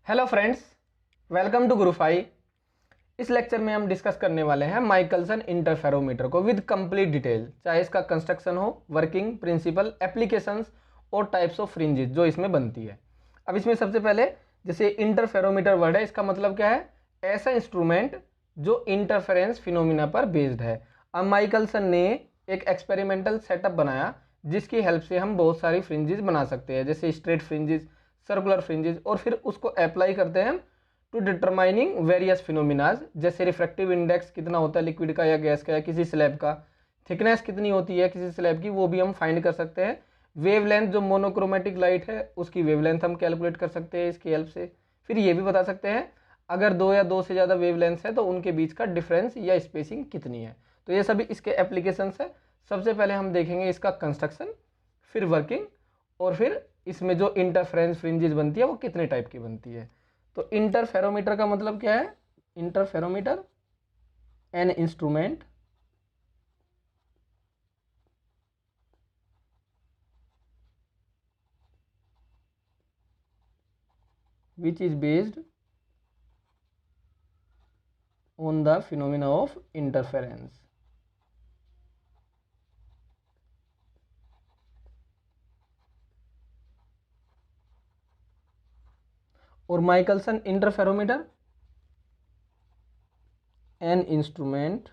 Hello friends, welcome to गुरुफाई। इस lecture में हम डिस्कस करने वाले हैं माइकलसन इंटरफेरोमीटर को विद कंप्लीट डिटेल, चाहे इसका कंस्ट्रक्शन हो, वर्किंग प्रिंसिपल, एप्लीकेशंस और टाइप्स ऑफ फ्रिंजेस जो इसमें बनती है। अब इसमें सबसे पहले जैसे इंटरफेरोमीटर वर्ड है, इसका मतलब क्या है? ऐसा इंस्ट्रूमेंट जो इंटरफेरेंस फिनोमिना पर बेस्ड है। अब माइकलसन ने एक एक्सपेरिमेंटल सेटअप बनाया जिसकी हेल्प से हम बहुत सारी फ्रिंजेस बना सकते हैं, जैसे स्ट्रेट फ्रिंजेस, सर्कुलर फ्रिंजेस, और फिर उसको अप्लाई करते हैं टू डिटरमाइनिंग वेरियस फिनोमिनाज, जैसे रिफ्रैक्टिव इंडेक्स कितना होता है लिक्विड का या गैस का या किसी स्लैब का, थिकनेस कितनी होती है किसी स्लैब की, वो भी हम फाइंड कर सकते हैं। वेवलेंथ, जो मोनोक्रोमेटिक लाइट है उसकी वेवलेंथ हम कैलकुलेट कर सकते हैं इसकी हेल्प से। फिर ये भी बता सकते हैं अगर दो या दो से ज़्यादा वेवलेंथ है तो उनके बीच का डिफरेंस या स्पेसिंग कितनी है। तो ये सभी इसके एप्लीकेशंस है। सबसे पहले हम देखेंगे इसका कंस्ट्रक्शन, फिर वर्किंग, और फिर इसमें जो इंटरफेरेंस फ्रिंजेस बनती है वो कितने टाइप की बनती है। तो इंटरफेरोमीटर का मतलब क्या है? Interferometer an instrument which is based on the phenomena of interference। और Michelson interferometer an instrument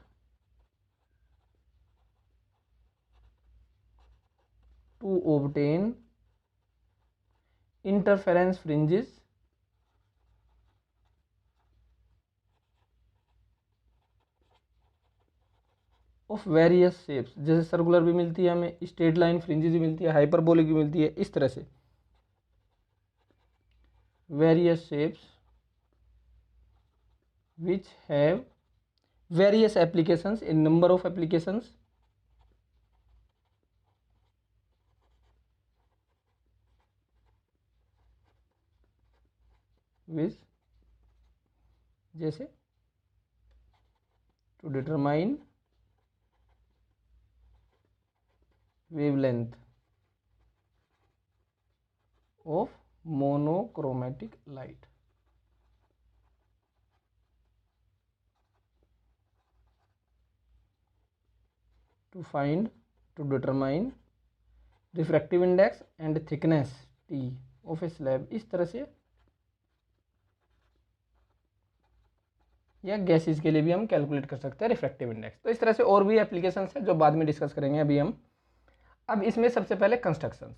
to obtain interference fringes of various shapes, जैसे सर्कुलर भी मिलती है हमें, स्ट्रेट लाइन फ्रिंजेस भी मिलती है, हाइपरबोलिक भी मिलती है, इस तरह से various shapes which have various applications in number of applications with, जैसे to determine wavelength of monochromatic light। to determine refractive index and thickness T of a slab, इस तरह से, या गैसेस के लिए भी हम कैलकुलेट कर सकते हैं रिफ्रैक्टिव इंडेक्स। तो इस तरह से और भी एप्लीकेशंस है जो बाद में डिस्कस करेंगे अभी हम। अब इसमें सबसे पहले कंस्ट्रक्शंस।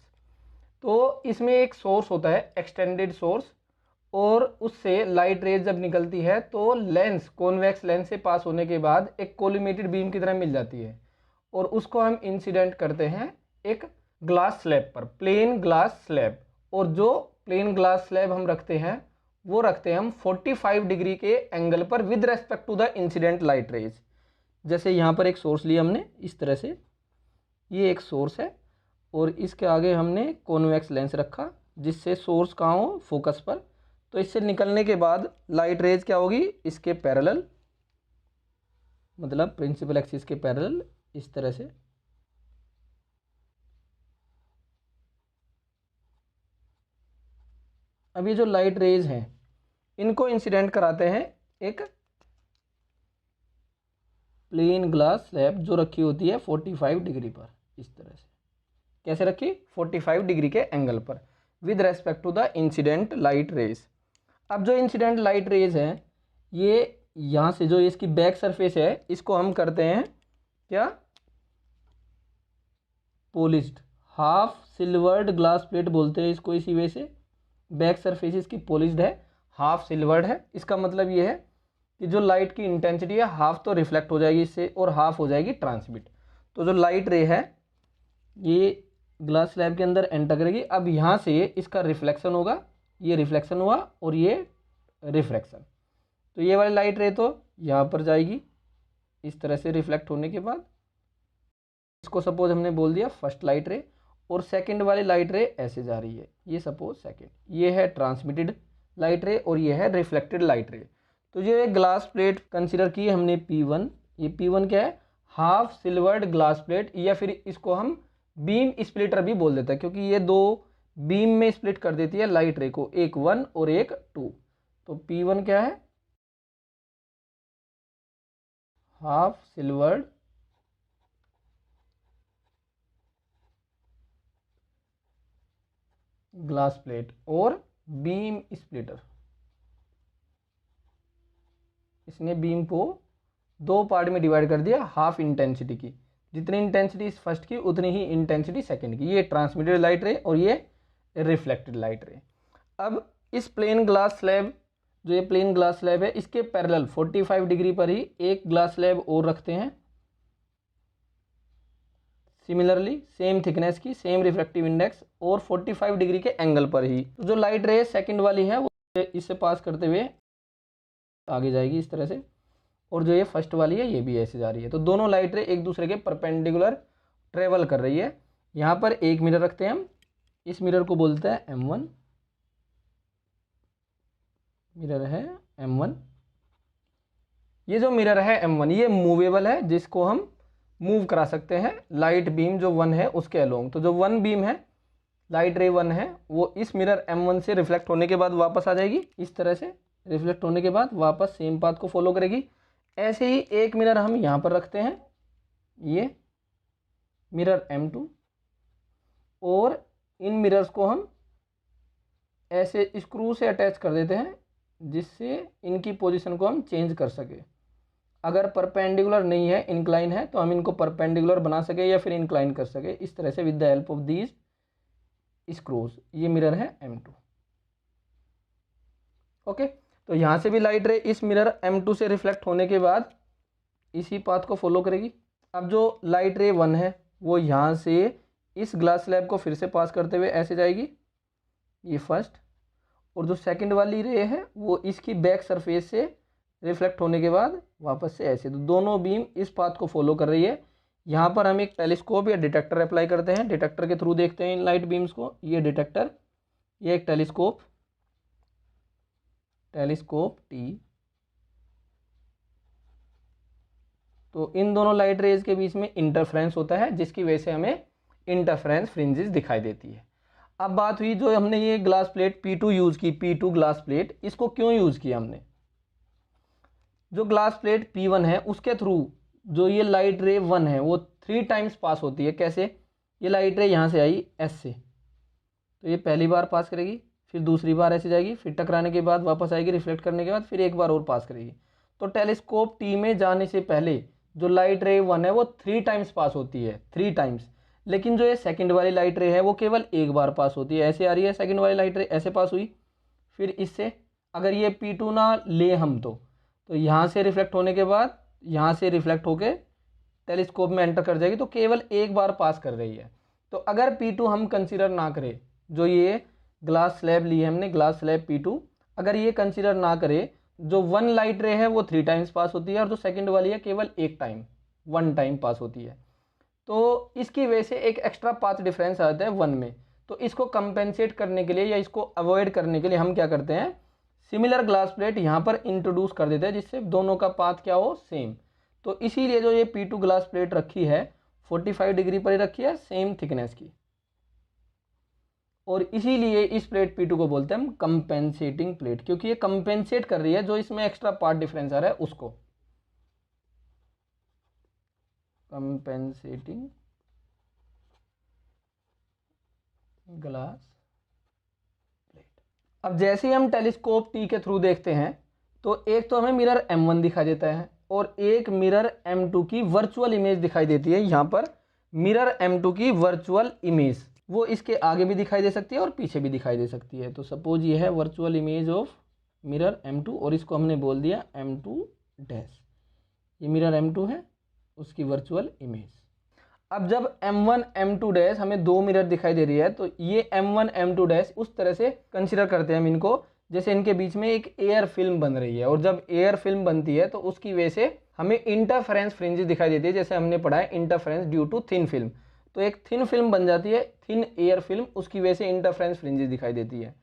तो इसमें एक सोर्स होता है, एक्सटेंडेड सोर्स, और उससे लाइट रेज जब निकलती है तो लेंस, कॉन्वेक्स लेंस से पास होने के बाद एक कोलिमेटेड बीम की तरह मिल जाती है, और उसको हम इंसिडेंट करते हैं एक ग्लास स्लैब पर, प्लेन ग्लास स्लैब। और जो प्लेन ग्लास स्लैब हम रखते हैं वो रखते हैं हम 45 डिग्री के एंगल पर with respect to the incident light rays. जैसे यहाँ पर एक सोर्स लिया हमने इस तरह से, ये एक सोर्स है, और इसके आगे हमने कॉन्वेक्स लेंस रखा जिससे सोर्स कहाँ हो, फोकस पर। तो इससे निकलने के बाद लाइट रेज क्या होगी, इसके पैरेलल, मतलब प्रिंसिपल एक्सिस के पैरेलल, इस तरह से। अब ये जो लाइट रेज हैं इनको इंसिडेंट कराते हैं एक प्लेन ग्लास स्लैब जो रखी होती है 45 डिग्री पर, इस तरह से। कैसे रखी? 45 डिग्री के एंगल पर with respect to the incident light rays. अब जो इंसिडेंट लाइट रेज है, ये यहाँ से जो इसकी बैक सरफेस है इसको हम करते हैं क्या, polished, half silvered glass plate बोलते हैं इसको, इसी वजह से बैक सरफेस इसकी पॉलिश्ड है, हाफ सिल्वर्ड है। इसका मतलब ये है कि जो लाइट की इंटेंसिटी है हाफ तो रिफ्लेक्ट हो जाएगी इससे और हाफ हो जाएगी ट्रांसमिट। तो जो लाइट रे है ये ग्लास स्लैब के अंदर एंटर करेगी। अब यहाँ से इसका रिफ्लेक्शन होगा, ये रिफ्लेक्शन हुआ और ये रिफ्रैक्शन। तो ये वाली लाइट रे तो यहाँ पर जाएगी इस तरह से रिफ्लेक्ट होने के बाद, इसको सपोज हमने बोल दिया फर्स्ट लाइट रे, और सेकंड वाली लाइट रे ऐसे जा रही है, ये सपोज सेकंड, ये है ट्रांसमिटेड लाइट रे और ये है रिफ्लेक्टेड लाइट रे। तो ये ग्लास प्लेट कंसीडर की हमने P1, ये P1 क्या है, हाफ सिल्वर्ड ग्लास प्लेट, या फिर इसको हम बीम स्प्लिटर भी बोल देते हैं क्योंकि ये दो बीम में स्प्लिट कर देती है लाइट रे को, एक 1 और एक 2। तो P1 क्या है, हाफ सिल्वर्ड ग्लास प्लेट और बीम स्प्लिटर। इसने बीम को दो पार्ट में डिवाइड कर दिया, हाफ इंटेंसिटी की, जितनी इंटेंसिटी इस फर्स्ट की उतनी ही इंटेंसिटी सेकंड की। ये ट्रांसमिटेड लाइट रे और ये रिफ्लेक्टेड लाइट रे। अब इस प्लेन ग्लास स्लैब, जो ये प्लेन ग्लास स्लैब है, इसके पैरेलल 45 डिग्री पर ही एक ग्लास स्लैब और रखते हैं, सिमिलरली सेम थिकनेस की, सेम रिफ्रैक्टिव इंडेक्स और 45 डिग्री के एंगल पर ही। तो जो लाइट रे सेकंड वाली है वो इससे पास करते हुए आगे जाएगी इस तरह से, और जो ये फर्स्ट वाली है ये भी ऐसे जा रही है। तो दोनों लाइट रे एक दूसरे के परपेंडिकुलर ट्रेवल कर रही है। यहाँ पर एक मिरर रखते हैं हम, इस मिरर को बोलते हैं M1, मिरर है M1। ये जो मिरर है M1 ये मूवेबल है, जिसको हम मूव करा सकते हैं लाइट बीम जो 1 है उसके अलोंग। तो जो 1 बीम है, लाइट रे 1 है, वो इस मिरर M1 से रिफ्लेक्ट होने के बाद वापस आ जाएगी, इस तरह से रिफ्लेक्ट होने के बाद वापस सेम पाथ को फॉलो करेगी। ऐसे ही एक मिरर हम यहाँ पर रखते हैं, ये मिरर M2, और इन मिरर्स को हम ऐसे स्क्रू से अटैच कर देते हैं, जिससे इनकी पोजीशन को हम चेंज कर सके। अगर परपेंडिकुलर नहीं है, इंक्लाइन है, तो हम इनको परपेंडिकुलर बना सके या फिर इंक्लाइन कर सके इस तरह से with the help of these screws. ये मिरर है M2। ओके, तो यहाँ से भी लाइट रे इस मिरर M2 से रिफ्लेक्ट होने के बाद इसी पाथ को फॉलो करेगी। अब जो लाइट रे 1 है वो यहाँ से इस ग्लास स्लैब को फिर से पास करते हुए ऐसे जाएगी, ये फर्स्ट, और जो सेकंड वाली रे है वो इसकी बैक सरफेस से रिफ्लेक्ट होने के बाद वापस से ऐसे। तो दोनों बीम इस पाथ को फॉलो कर रही है। यहाँ पर हम एक टेलीस्कोप या डिटेक्टर अप्लाई करते हैं, डिटेक्टर के थ्रू देखते हैं इन लाइट बीम्स को। ये डिटेक्टर, ये एक टेलीस्कोप T। तो इन दोनों लाइट रेज के बीच में इंटरफ्रेंस होता है, जिसकी वजह से हमें इंटरफ्रेंस फ्रिंजेस दिखाई देती है। अब बात हुई जो हमने ये ग्लास प्लेट P2 यूज़ की, P2 ग्लास प्लेट, इसको क्यों यूज़ किया हमने? जो ग्लास प्लेट P1 है उसके थ्रू जो ये लाइट रे 1 है वो 3 टाइम्स पास होती है। कैसे? ये लाइट रे यहाँ से आई S से, तो ये पहली बार पास करेगी, फिर दूसरी बार ऐसे जाएगी, फिर टकराने के बाद वापस आएगी, रिफ्लेक्ट करने के बाद फिर एक बार और पास करेगी। तो टेलीस्कोप T में जाने से पहले जो लाइट रे 1 है वो 3 टाइम्स पास होती है, 3 टाइम्स। लेकिन जो ये सेकंड वाली लाइट रे है वो केवल एक बार पास होती है। ऐसे आ रही है सेकंड वाली लाइट रे, ऐसे पास हुई, फिर इससे अगर ये P2 ना ले हम तो यहाँ से रिफ्लेक्ट होने के बाद यहाँ से रिफ्लेक्ट होके टेलीस्कोप में एंटर कर जाएगी, तो केवल एक बार पास कर रही है। तो अगर P2 हम कंसीडर ना करें, जो ये ग्लास स्लैब ली है हमने, ग्लास स्लैब P2, अगर ये कंसीडर ना करे, जो 1 लाइट रे है वो 3 टाइम्स पास होती है, और जो सेकंड वाली है केवल एक टाइम, 1 टाइम पास होती है। तो इसकी वजह से एक एक्स्ट्रा पाथ डिफरेंस आता है 1 में। तो इसको कंपेंसेट करने के लिए या इसको अवॉइड करने के लिए हम क्या करते हैं, सिमिलर ग्लास प्लेट यहाँ पर इंट्रोड्यूस कर देते हैं, जिससे दोनों का पाथ क्या हो, सेम। तो इसीलिए जो ये P2 ग्लास प्लेट रखी है 45 डिग्री पर ही रखी है, सेम थिकनेस की, और इसीलिए इस प्लेट P2 को बोलते हैं हम कंपेंसेटिंग प्लेट, क्योंकि ये कंपेंसेट कर रही है जो इसमें एक्स्ट्रा पार्ट डिफरेंस आ रहा है उसको। Compensating glass plate. अब जैसे ही हम टेलीस्कोप T के थ्रू देखते हैं तो एक तो हमें मिरर M1 दिखाई देता है और एक मिरर M2 की वर्चुअल इमेज दिखाई देती है। यहाँ पर मिरर M2 की वर्चुअल इमेज वो इसके आगे भी दिखाई दे सकती है और पीछे भी दिखाई दे सकती है। तो सपोज ये है virtual image of mirror M2 और इसको हमने बोल दिया M2 डैश। ये मिरर M2 है, उसकी वर्चुअल इमेज। अब जब M1 M2 डैश हमें दो मिरर दिखाई दे रही है, तो ये M1 M2 डैश उस तरह से कंसिडर करते हैं हम इनको, जैसे इनके बीच में एक एयर फिल्म बन रही है, और जब एयर फिल्म बनती है तो उसकी वजह से हमें इंटरफेरेंस फ्रिंजेस दिखाई देती है। जैसे हमने पढ़ा है interference due to thin film, तो एक थिन फिल्म बन जाती है, थिन एयर फिल्म, उसकी वजह से इंटरफेरेंस फ्रिंजेस दिखाई देती है।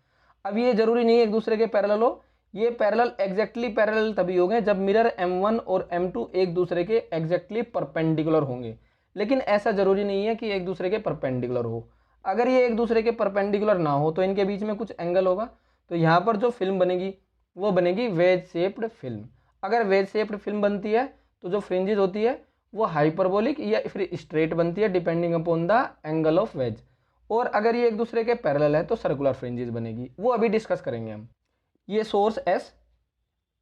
अब ये जरूरी नहीं है एक दूसरे के पैरेलल हो, ये पैरेलल एग्जैक्टली पैरेलल तभी होंगे जब मिरर M1 और M2 एक दूसरे के एग्जैक्टली परपेंडिकुलर होंगे, लेकिन ऐसा जरूरी नहीं है कि एक दूसरे के परपेंडिकुलर हो। अगर ये एक दूसरे के परपेंडिकुलर ना हो तो इनके बीच में कुछ एंगल होगा, तो यहाँ पर जो फिल्म बनेगी वो बनेगी वेज शेप्ड फिल्म। अगर वेज शेप्ड फिल्म बनती है तो जो फ्रिंजेस होती है वो हाइपरबोलिक या फिर स्ट्रेट बनती है depending upon the angle of ways. और अगर ये एक दूसरे के पैरेलल है तो सर्कुलर फ्रिंजेस बनेगी, वो अभी डिस्कस करेंगे हम। ये सोर्स एस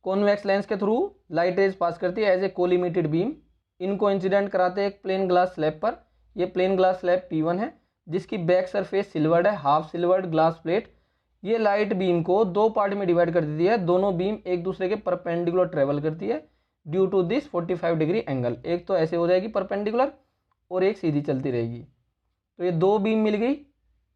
कॉन्वेक्स लेंस के थ्रू लाइट रेज पास करती है एज ए कोलिमेटेड बीम। इनको इंसिडेंट कराते हैं एक प्लेन ग्लास स्लैब पर। ये प्लेन ग्लास स्लैब P1 है जिसकी बैक सरफेस सिल्वर्ड है, हाफ सिल्वर्ड ग्लास प्लेट। ये लाइट बीम को दो पार्ट में डिवाइड कर देती है, दोनों बीम एक दूसरे के परपेंडिकुलर ट्रेवल करती है due to this 45 degree angle. एक तो ऐसे हो जाएगी परपेंडिकुलर और एक सीधी चलती रहेगी। तो ये दो बीम मिल गई,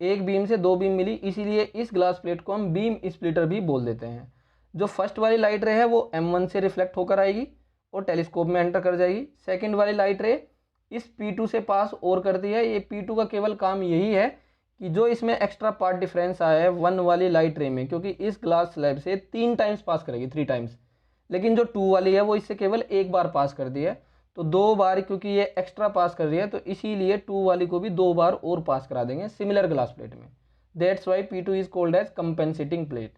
एक बीम से दो बीम मिली, इसीलिए इस ग्लास प्लेट को हम बीम स्प्लिटर भी बोल देते हैं। जो फर्स्ट वाली लाइट रे है वो M1 से रिफ्लेक्ट होकर आएगी और टेलीस्कोप में एंटर कर जाएगी। सेकंड वाली लाइट रे इस P2 से पास और करती है। ये P2 का केवल काम यही है कि जो इसमें एक्स्ट्रा पार्ट डिफरेंस आया है 1 वाली लाइट रे में, क्योंकि इस ग्लास स्लैब से 3 टाइम्स पास करेगी, 3 टाइम्स, लेकिन जो 2 वाली है वो इससे केवल एक बार पास कर दी है। तो 2 बार क्योंकि ये एक्स्ट्रा पास कर रही है तो इसीलिए 2 वाली को भी 2 बार और पास करा देंगे सिमिलर ग्लास प्लेट में। That's why P2 is called as compensating plate.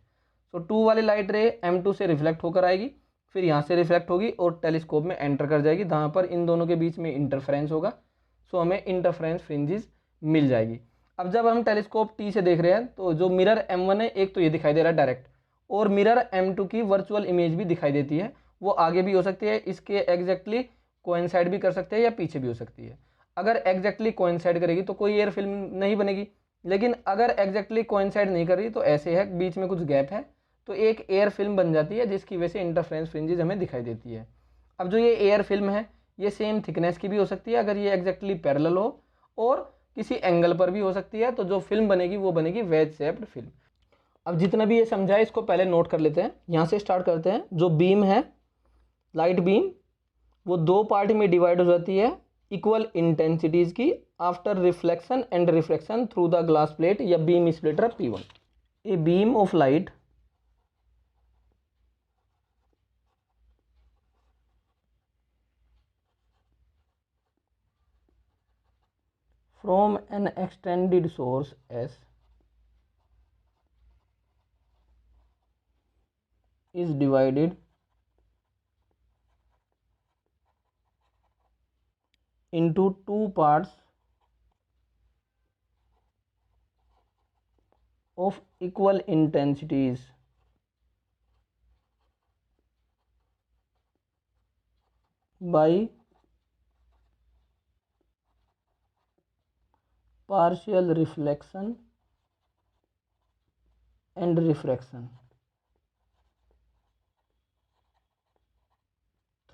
तो 2 वाली लाइट रे M2 से रिफ्लेक्ट होकर आएगी, फिर यहाँ से रिफ्लेक्ट होगी और टेलीस्कोप में एंटर कर जाएगी जहाँ पर इन दोनों के बीच में इंटरफ्रेंस होगा। सो हमें इंटरफ्रेंस फ्रिंजेस मिल जाएगी। अब जब हम टेलीस्कोप T से देख रहे हैं तो जो मिरर M1 है एक तो ये दिखाई दे रहा है डायरेक्ट, और मिरर M2 की वर्चुअल इमेज भी दिखाई देती है। वो आगे भी हो सकती है, इसके एग्जैक्टली कोइंसाइड भी कर सकते हैं या पीछे भी हो सकती है। अगर एग्जैक्टली कोइंसाइड करेगी तो कोई एयर फिल्म नहीं बनेगी, लेकिन अगर एग्जैक्टली कोइंसाइड नहीं कर रही तो ऐसे है बीच में कुछ गैप है तो एक एयर फिल्म बन जाती है जिसकी वजह से इंटरफ्रेंस फ्रिंजेस हमें दिखाई देती है। अब जो ये एयर फिल्म है ये सेम थिकनेस की भी हो सकती है अगर ये एग्जैक्टली पैरेलल हो, और किसी एंगल पर भी हो सकती है। तो जो फिल्म बनेगी वो बनेगी वेज शेप्ड फिल्म। अब जितना भी ये समझा है इसको पहले नोट कर लेते हैं। यहाँ से स्टार्ट करते हैं। जो बीम है लाइट बीम वो दो पार्ट में डिवाइड हो जाती है इक्वल इंटेंसिटीज की after reflection and reflection through the glass plate या beam splitter P1। A beam of light from an extended source S is divided into two parts of equal intensities by partial reflection and refraction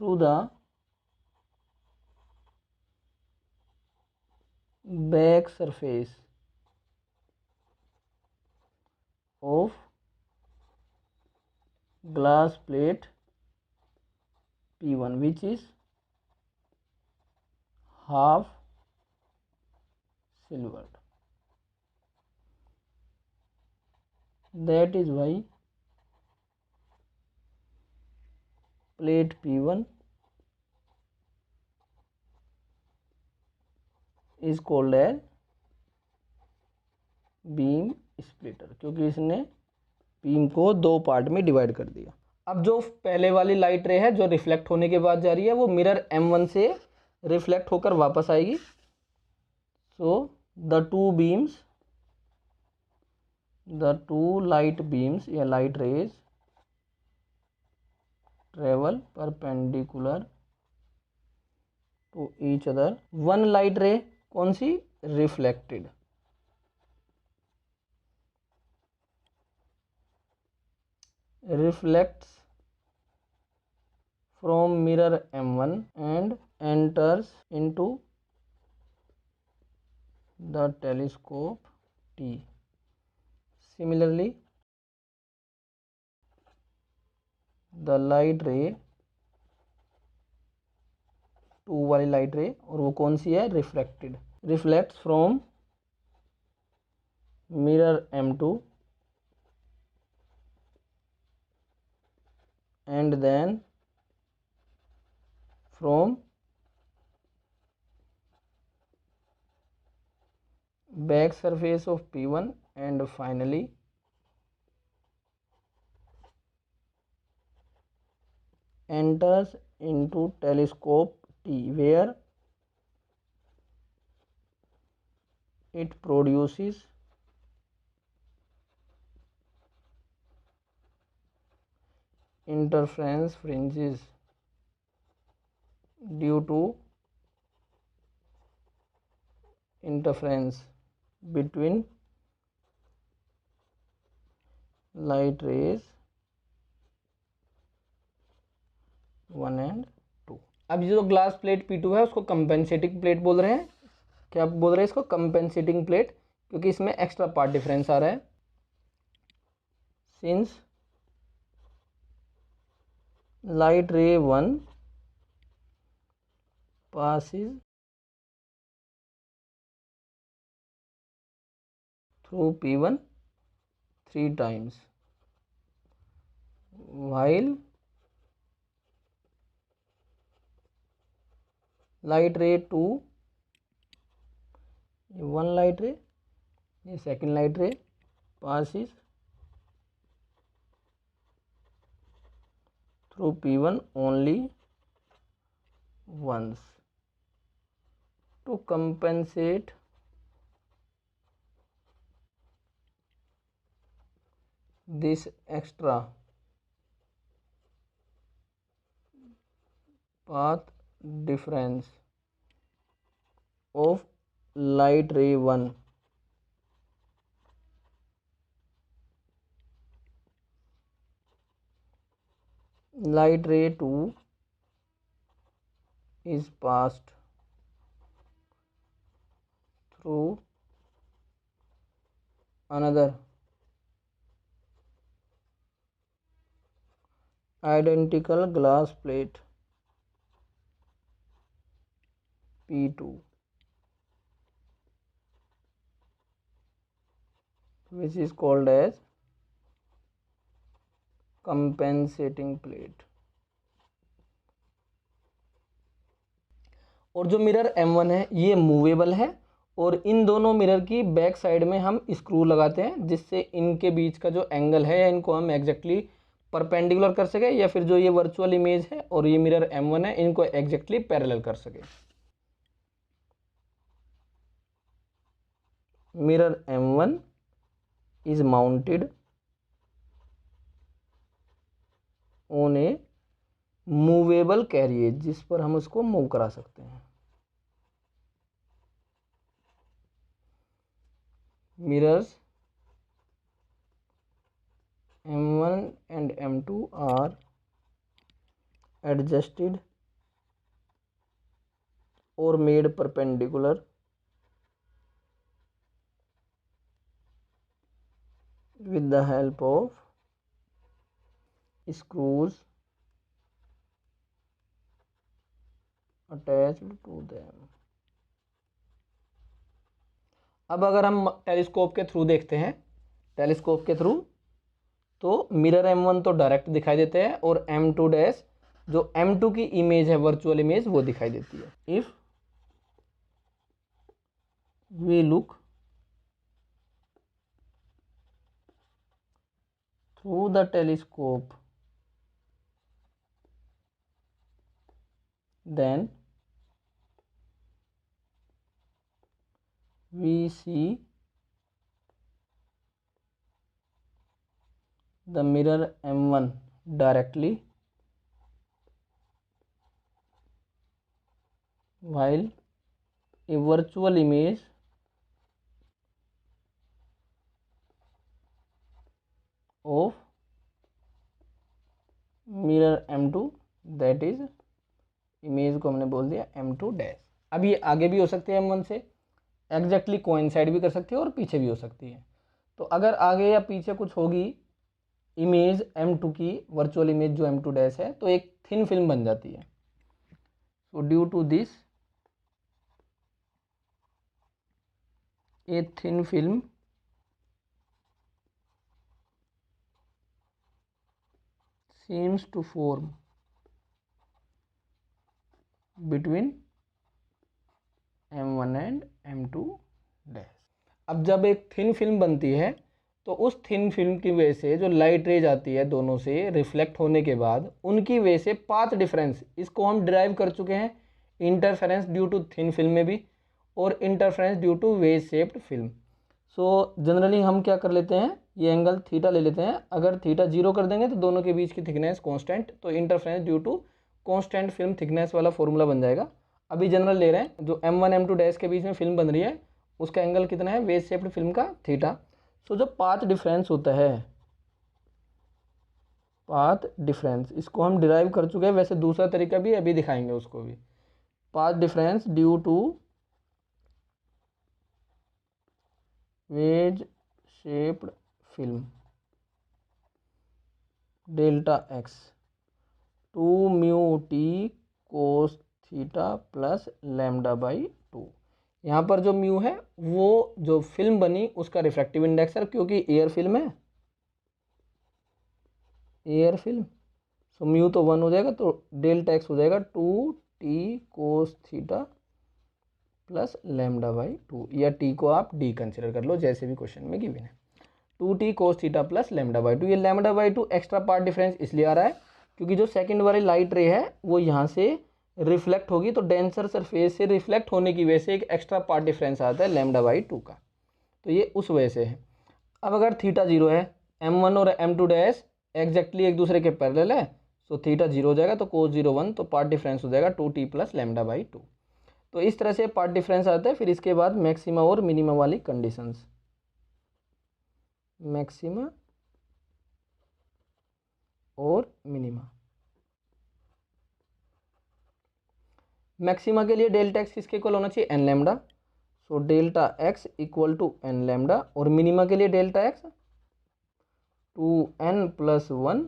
through the back surface of glass plate P1 which is half silvered. That is why plate P1 is called as beam splitter, क्योंकि इसने beam को दो part में divide कर दिया। अब जो पहले वाली लाइट रे है जो रिफ्लेक्ट होने के बाद जा रही है वो मिरर M1 से रिफ्लेक्ट होकर वापस आएगी। So the two light beams या light rays travel perpendicular to each other. One light ray कौन सी? Reflected, reflects from mirror M1 and enters into the telescope T. Similarly, the light ray, 2 वाली light रे, और वो कौन सी है? Reflected, reflects from mirror M2 and then from back surface of P1 and finally enters into telescope T where it produces interference fringes due to interference between light rays 1 and 2। अब ये जो glass plate P2 है उसको compensating plate बोल रहे हैं। क्या बोल रहे हैं इसको? कंपेंसेटिंग प्लेट, क्योंकि इसमें एक्स्ट्रा पार्ट डिफरेंस आ रहा है। Since light ray 1 passes through P1 3 times while light ray 2, one light ray, ये second light ray passes through P1 only once। to compensate this extra path difference of light ray 1 light ray 2 is passed through another identical glass plate P2 which is called as compensating plate। और जो mirror M1 है ये movable है और इन दोनों mirror की back side में हम स्क्रू लगाते हैं जिससे इनके बीच का जो एंगल है इनको हम एग्जैक्टली परपेंडिकुलर कर सके, या फिर जो ये वर्चुअल इमेज है और ये मिरर M1 है इनको एग्जैक्टली पैरेलल कर सके। Mirror M1 is mounted on a movable carriage जिस पर हम उसको मूव करा सकते हैं। Mirrors M1 and M2 are adjusted or made perpendicular with the help of screws attached to them। अब अगर हम टेलीस्कोप के थ्रू देखते हैं, टेलीस्कोप के थ्रू तो मिरर M1 तो डायरेक्ट दिखाई देते हैं और M2 डैश जो M2 की इमेज है वर्चुअल इमेज वो दिखाई देती है। If we look through the telescope then we see the mirror M1 directly while a virtual image of mirror M2 that is image को हमने बोल दिया M2 डैश। अब ये आगे भी हो सकती है M1 से, एग्जैक्टली कोइंसाइड भी कर सकती है और पीछे भी हो सकती है। तो अगर आगे या पीछे कुछ होगी इमेज M2 की वर्चुअल इमेज जो M2 डैश है तो एक थिन फिल्म बन जाती है। So due to this a thin film seems to form between M1 and M2 dash. अब जब एक थिन फिल्म बनती है तो उस थिन फिल्म की वजह से जो लाइट रेज आती है दोनों से रिफ्लेक्ट होने के बाद उनकी वजह से पाथ डिफरेंस, इसको हम डिराइव कर चुके हैं interference due to thin film में भी और interference due to wedge shaped film. So generally हम क्या कर लेते हैं, ये एंगल थीटा ले लेते हैं। अगर थीटा 0 कर देंगे तो दोनों के बीच की थिकनेस कांस्टेंट, तो interference due to constant film thickness वाला फॉर्मूला बन जाएगा। अभी जनरल ले रहे हैं, जो M1 M2 डैश के बीच में फिल्म बन रही है उसका एंगल कितना है, वेज शेप्ड फिल्म का थीटा। सो जो पाथ डिफरेंस होता है, पाथ डिफरेंस, इसको हम डिराइव कर चुके हैं। वैसे दूसरा तरीका भी अभी दिखाएंगे उसको भी। Path difference due to wedge shaped film delta x 2 mu t cos theta plus lambda by 2। यहाँ पर जो म्यू है वो जो फिल्म बनी उसका रिफ्रैक्टिव इंडेक्स है, क्योंकि एयर फिल्म है, एयर फिल्म। सो म्यू तो 1 हो जाएगा, तो डेल्टा एक्स हो जाएगा 2t cos theta plus lambda by 2, या टी को आप डी कंसिडर कर लो जैसे भी क्वेश्चन में गिवन है। 2t cos theta plus lambda by 2। ये lambda by 2 extra path difference इसलिए आ रहा है क्योंकि जो सेकंड वाली लाइट रे है वो यहाँ से रिफ्लेक्ट होगी, तो डेंसर सरफेस से रिफ्लेक्ट होने की वजह से एक एक्स्ट्रा पार्ट डिफरेंस आता है लैम्डा बाई 2 का, तो ये उस वजह से है। अब अगर थीटा 0 है, M1 और M2 डैश एग्जैक्टली एक दूसरे के पैरेलल है, सो थीटा 0 हो जाएगा, तो कोस 0 1, तो पार्ट डिफरेंस हो जाएगा 2t प्लस लैम्डा बाई 2। तो इस तरह से पार्ट डिफरेंस आता है। फिर इसके बाद मैक्सिमा और मिनिमा वाली कंडीशंस, मैक्सिमा और मिनिमा। मैक्सिमा के लिए डेल्टा एक्स किसके इक्वल होना चाहिए, n lambda. So delta x equal to n lambda. और मिनिमा के लिए delta x 2n plus 1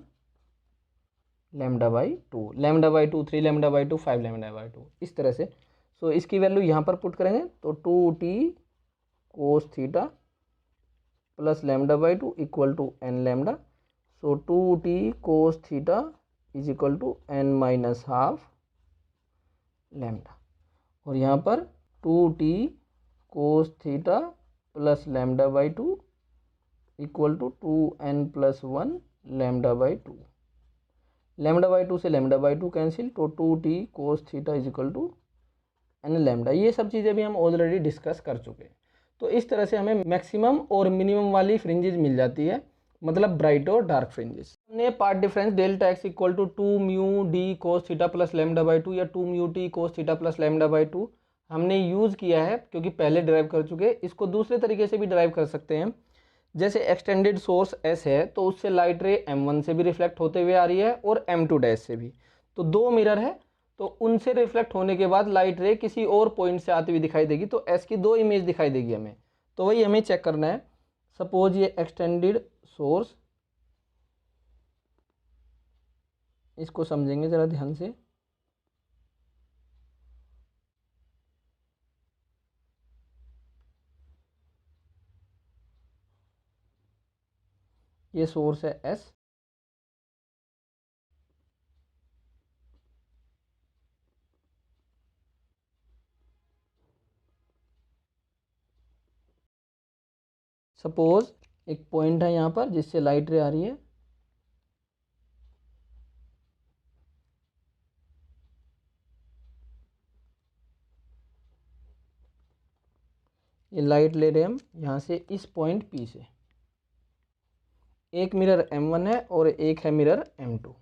lambda by 2, lambda by 2 3 lambda by 2 5 lambda by 2, इस तरह से। सो इसकी वैल्यू यहाँ पर पुट करेंगे तो 2t cos theta plus lambda by 2 equal to n lambda. So 2t cos theta is equal to n minus half lambda. और यहाँ पर 2t cos theta plus lambda by 2 equal to 2n plus 1 lambda by 2। Lambda by 2 से lambda by 2 cancel, तो 2t cos theta is equal to n lambda. ये सब चीज़ें भी हम ऑलरेडी डिस्कस कर चुके हैं। तो इस तरह से हमें मैक्सिमम और मिनिमम वाली फ्रिंजेस मिल जाती है, मतलब ब्राइट और डार्क फ्रिंजेस। हमने path difference delta x equal to 2 mu d cos theta plus lambda by 2 या 2 mu t cos theta plus lambda by 2 हमने यूज़ किया है, क्योंकि पहले ड्राइव कर चुके हैं। इसको दूसरे तरीके से भी ड्राइव कर सकते हैं। जैसे एक्सटेंडेड सोर्स एस है तो उससे लाइट रे M1 से भी रिफ्लेक्ट होते हुए आ रही है और M2 डैश से भी। तो दो मिरर है, तो उनसे रिफ्लेक्ट होने के बाद लाइट रे किसी और पॉइंट से आती हुई दिखाई देगी, तो एस की दो इमेज दिखाई देगी हमें। तो वही हमें चेक करना है। सपोज ये एक्सटेंडेड सोर्स, इसको समझेंगे ज़रा ध्यान से। ये सोर्स है एस, सपोज एक पॉइंट है यहाँ पर जिससे लाइट रे आ रही है। ये लाइट ले रहे हैं हम यहाँ से इस पॉइंट P से। एक मिरर M1 है और एक है मिरर M2।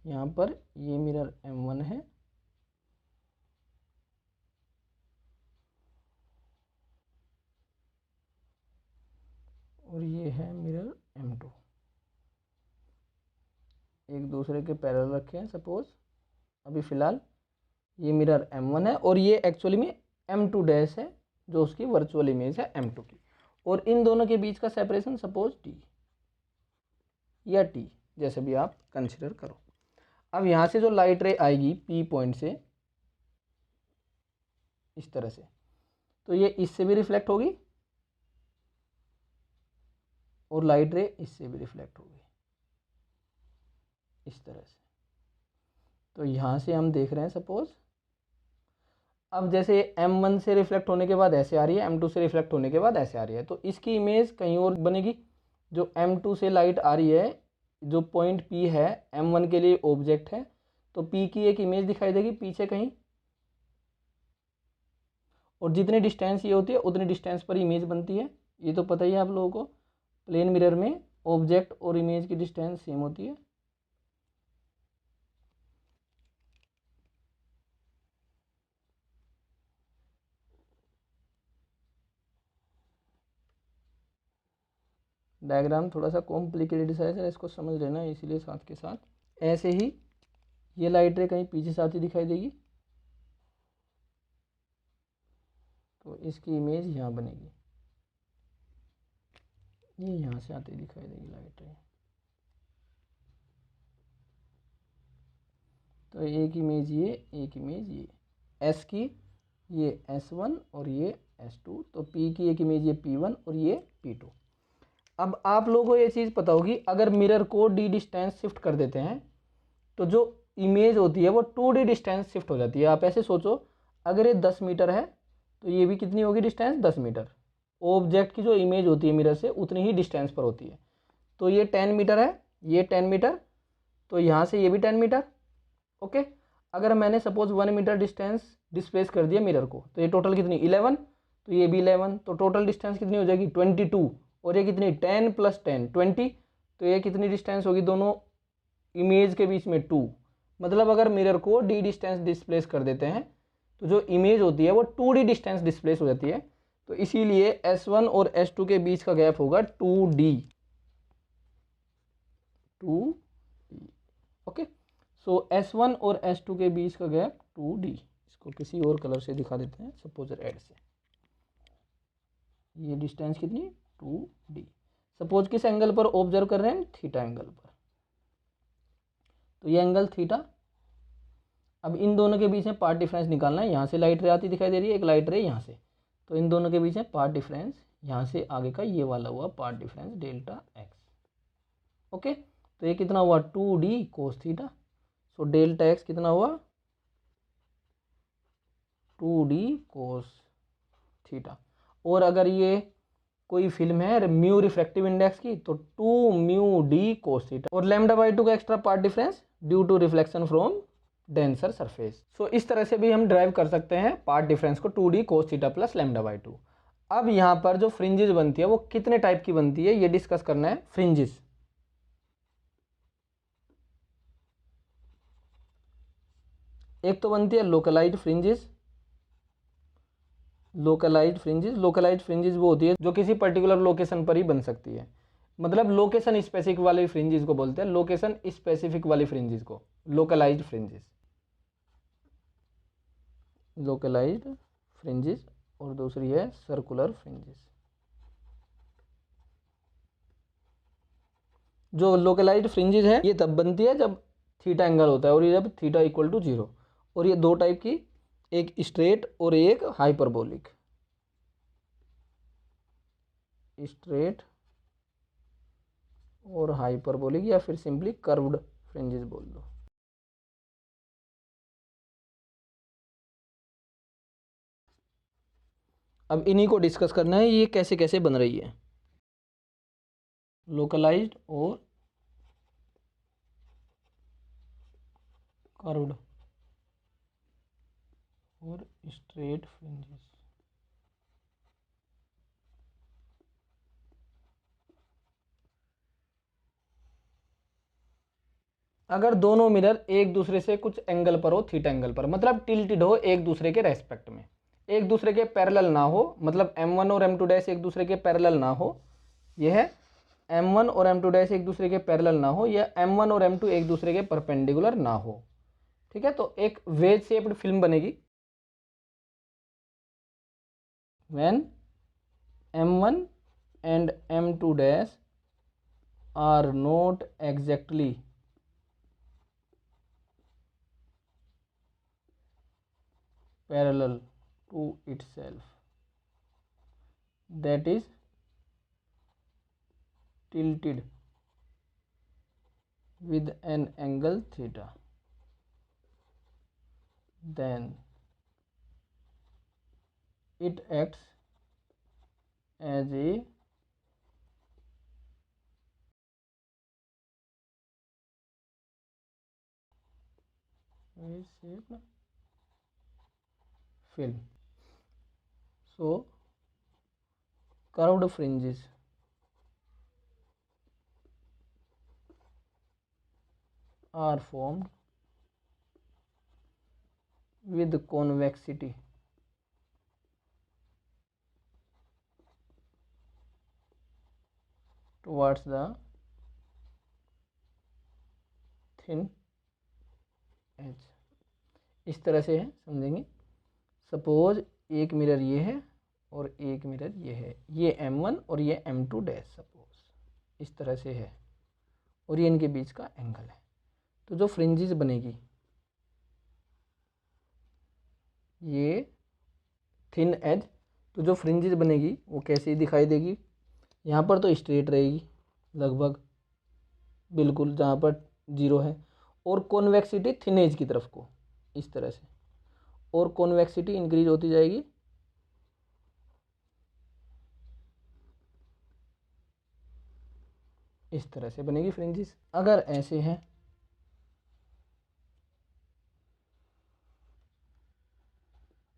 यहाँ पर ये मिरर M1 है और ये है मिरर M2, एक दूसरे के पैरेलल रखे हैं। सपोज अभी फ़िलहाल ये मिरर M1 है और ये एक्चुअली में M2 डैश है, जो उसकी वर्चुअल इमेज है M2 की। और इन दोनों के बीच का सेपरेशन सपोज T या T, जैसे भी आप कंसिडर करो। अब यहाँ से जो लाइट रे आएगी P पॉइंट से इस तरह से, तो ये इससे भी रिफ्लेक्ट होगी और लाइट रे इससे भी रिफ्लेक्ट होगी इस तरह से। तो यहाँ से हम देख रहे हैं सपोज, अब जैसे M1 से रिफ्लेक्ट होने के बाद ऐसे आ रही है, M2 से रिफ्लेक्ट होने के बाद ऐसे आ रही है, तो इसकी इमेज कहीं और बनेगी। जो M2 से लाइट आ रही है, जो पॉइंट P है, M1 के लिए ऑब्जेक्ट है, तो P की एक इमेज दिखाई देगी पीछे कहीं, और जितनी डिस्टेंस ये होती है उतनी डिस्टेंस पर इमेज बनती है। ये तो पता ही है आप लोगों को, प्लेन मिरर में ऑब्जेक्ट और इमेज की डिस्टेंस सेम होती है। डायग्राम थोड़ा सा कॉम्प्लिकेटेड सा है, इसको समझ लेना, इसीलिए साथ के साथ ऐसे ही ये लाइट रे कहीं पीछे से आती दिखाई देगी, तो इसकी इमेज यहाँ बनेगी, ये यहाँ से आती दिखाई देगी लाइट रे। तो एक इमेज ये, एक इमेज ये एस की, ये S1 और ये S2, तो P की एक इमेज ये P1 और ये P2। अब आप लोगों को ये चीज़ पता होगी, अगर मिरर को d डिस्टेंस शिफ्ट कर देते हैं तो जो इमेज होती है वो 2d डिस्टेंस शिफ्ट हो जाती है। आप ऐसे सोचो, अगर ये 10 मीटर है तो ये भी कितनी होगी डिस्टेंस, 10 मीटर। ऑब्जेक्ट की जो इमेज होती है मिरर से उतनी ही डिस्टेंस पर होती है। तो ये 10 मीटर है, ये 10 मीटर, तो यहाँ से ये भी 10 मीटर। ओके, अगर मैंने सपोज 1 मीटर डिस्टेंस डिस्प्लेस कर दिया मिरर को, तो ये टोटल कितनी 11, तो ये भी 11, तो टोटल डिस्टेंस कितनी हो जाएगी 22, और ये कितनी 10 + 10 20, तो ये कितनी डिस्टेंस होगी दोनों इमेज के बीच में 2। मतलब अगर मिरर को d डिस्टेंस डिस्प्लेस कर देते हैं तो जो इमेज होती है वो 2d डिस्टेंस डिस्प्लेस हो जाती है। तो इसीलिए S1 और S2 के बीच का गैप होगा 2d। ओके, सो S1 और S2 के बीच का गैप 2d। इसको किसी और कलर से दिखा देते हैं, सपोज रेड से। ये डिस्टेंस कितनी 2d। सपोज किस एंगल पर ऑब्जर्व कर रहे हैं, थीटा एंगल पर, तो ये एंगल थीटा। अब इन दोनों के बीच में पार्ट डिफरेंस निकालना है। यहाँ से लाइट रे आती दिखाई दे रही है, एक लाइट रे यहाँ से, तो इन दोनों के बीच में पार्ट डिफरेंस, यहाँ से आगे का ये वाला हुआ part difference delta x. Okay, तो ये कितना हुआ 2d कोस थीटा। सो डेल्टा एक्स कितना हुआ 2d कोस थीटा। और अगर ये कोई फिल्म है म्यू रिफ्रैक्टिव इंडेक्स की, तो 2μd कोस थीटा, और λ/2 का extra path difference due to reflection from denser surface. So इस तरह से भी हम ड्राइव कर सकते हैं पार्ट डिफरेंस को 2d कोस थीटा प्लस λ/2। अब यहाँ पर जो फ्रिंजेस बनती है वो कितने टाइप की बनती है ये डिस्कस करना है। फ्रिंजेस, एक तो बनती है लोकलाइज्ड फ्रिंजेस। लोकलाइज्ड फ्रिंजेस वो होती है जो किसी पर्टिकुलर लोकेशन पर ही बन सकती है। मतलब लोकेशन स्पेसिफिक वाली फ्रिंजेस को बोलते हैं, लोकेशन स्पेसिफिक वाली फ्रिंजेस को लोकलाइज्ड फ्रिंजेस। लोकलाइज्ड फ्रिंजेस, और दूसरी है सर्कुलर फ्रिंजेस। जो लोकलाइज्ड फ्रिंजेस है ये तब बनती है जब थीटा एंगल होता है, और ये जब थीटा इक्वल टू 0। और ये दो टाइप की, एक स्ट्रेट और एक हाइपरबोलिक। स्ट्रेट और हाइपरबोलिक, या फिर सिंपली कर्व्ड फ्रिंजेस बोल दो। अब इन्हीं को डिस्कस करना है, ये कैसे कैसे बन रही है। लोकलाइज्ड और कर्व्ड और स्ट्रेट फ्रिंजेस। अगर दोनों मिरर एक दूसरे से कुछ एंगल पर हो, थीटा एंगल पर, मतलब टिल्टेड हो एक दूसरे के रेस्पेक्ट में, एक दूसरे के पैरेलल ना हो, मतलब M1 और M2 डैश एक दूसरे के पैरेलल ना हो, यह है M1 और M2 डैश एक दूसरे के पैरेलल ना हो, या M1 और M2 एक दूसरे के परपेंडिकुलर ना हो। ठीक है, तो एक वेज शेप्ड फिल्म बनेगी when M1 and M2 dash are not exactly parallel to itself, that is tilted with an angle theta, then it acts as a shaped film. So curved fringes are formed with convexity towards the thin edge. इस तरह से है, समझेंगे। Suppose एक mirror ये है और एक मिरर ये है, ये M1 और ये M2 डैश, सपोज इस तरह से है, और ये इनके बीच का एंगल है। तो जो फ्रिंजेस बनेगी, ये थिन एज, तो जो फ्रिंजेस बनेगी वो कैसी दिखाई देगी? यहाँ पर तो स्ट्रेट रहेगी लगभग बिल्कुल जहाँ पर जीरो है, और कॉन्वेक्सिटी थिन एज की तरफ को इस तरह से, और कॉन्वेक्सिटी इंक्रीज होती जाएगी इस तरह से बनेगी फ्रिंजेस। अगर ऐसे हैं,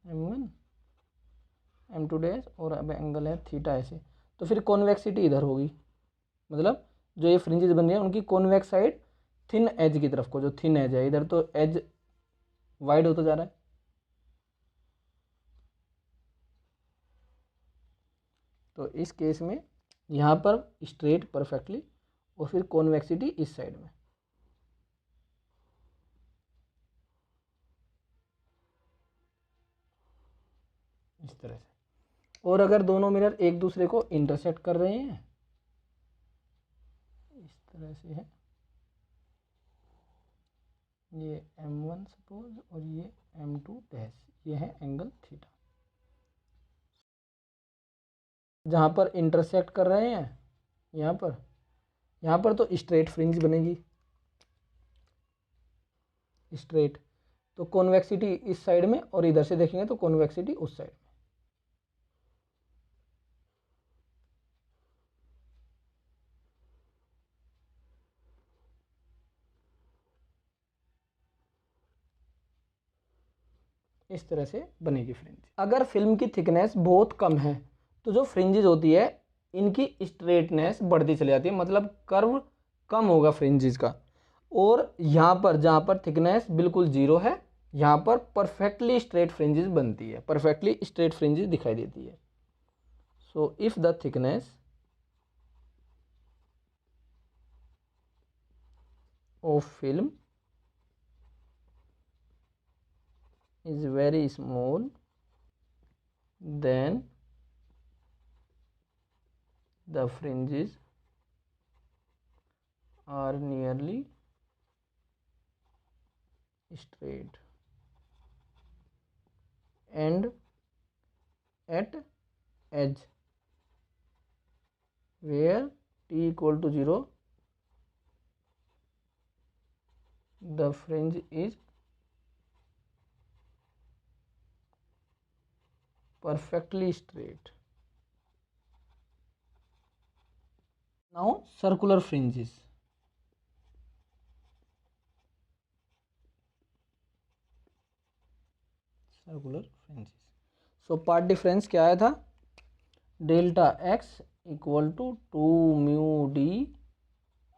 M1 M2 डैश और अब एंगल है थीटा ऐसे, तो फिर कॉन्वेक्सिटी इधर होगी, मतलब जो ये फ्रिंजेस बन रही है उनकी कॉन्वेक्स साइड थिन एज की तरफ को, जो थिन एज है इधर तो एज वाइड होता जा रहा है। तो इस केस में यहाँ पर स्ट्रेट परफेक्टली, और फिर कॉन्वेक्सिटी इस साइड में। इस तरह से। और अगर दोनों मिरर एक दूसरे को इंटरसेक्ट कर रहे हैं, इस तरह से है, ये M1 सपोज और ये M2 डैश, ये है एंगल थीटा। जहाँ पर इंटरसेक्ट कर रहे हैं यहाँ पर तो स्ट्रेट फ्रिंज बनेगी, स्ट्रेट, तो कॉन्वेक्सिटी इस साइड में, और इधर से देखेंगे तो कॉन्वेक्सिटी उस साइड में। इस तरह से बनेगी फ्रिंज। अगर फिल्म की थिकनेस बहुत कम है तो जो फ्रिंजेस होती है इनकी स्ट्रेटनेस बढ़ती चली जाती है, मतलब कर्व कम होगा फ्रिंजेस का। और यहाँ पर जहाँ पर थिकनेस बिल्कुल जीरो है, यहाँ पर परफेक्टली स्ट्रेट फ्रिंजेस बनती है, परफेक्टली स्ट्रेट फ्रिंजेस दिखाई देती है। So if the thickness of film is very small, then the fringes are nearly straight and at edge where t equal to 0 the fringe is perfectly straight. Now circular fringes. Circular fringes. So path difference क्या आया था? Delta x equal to 2 mu d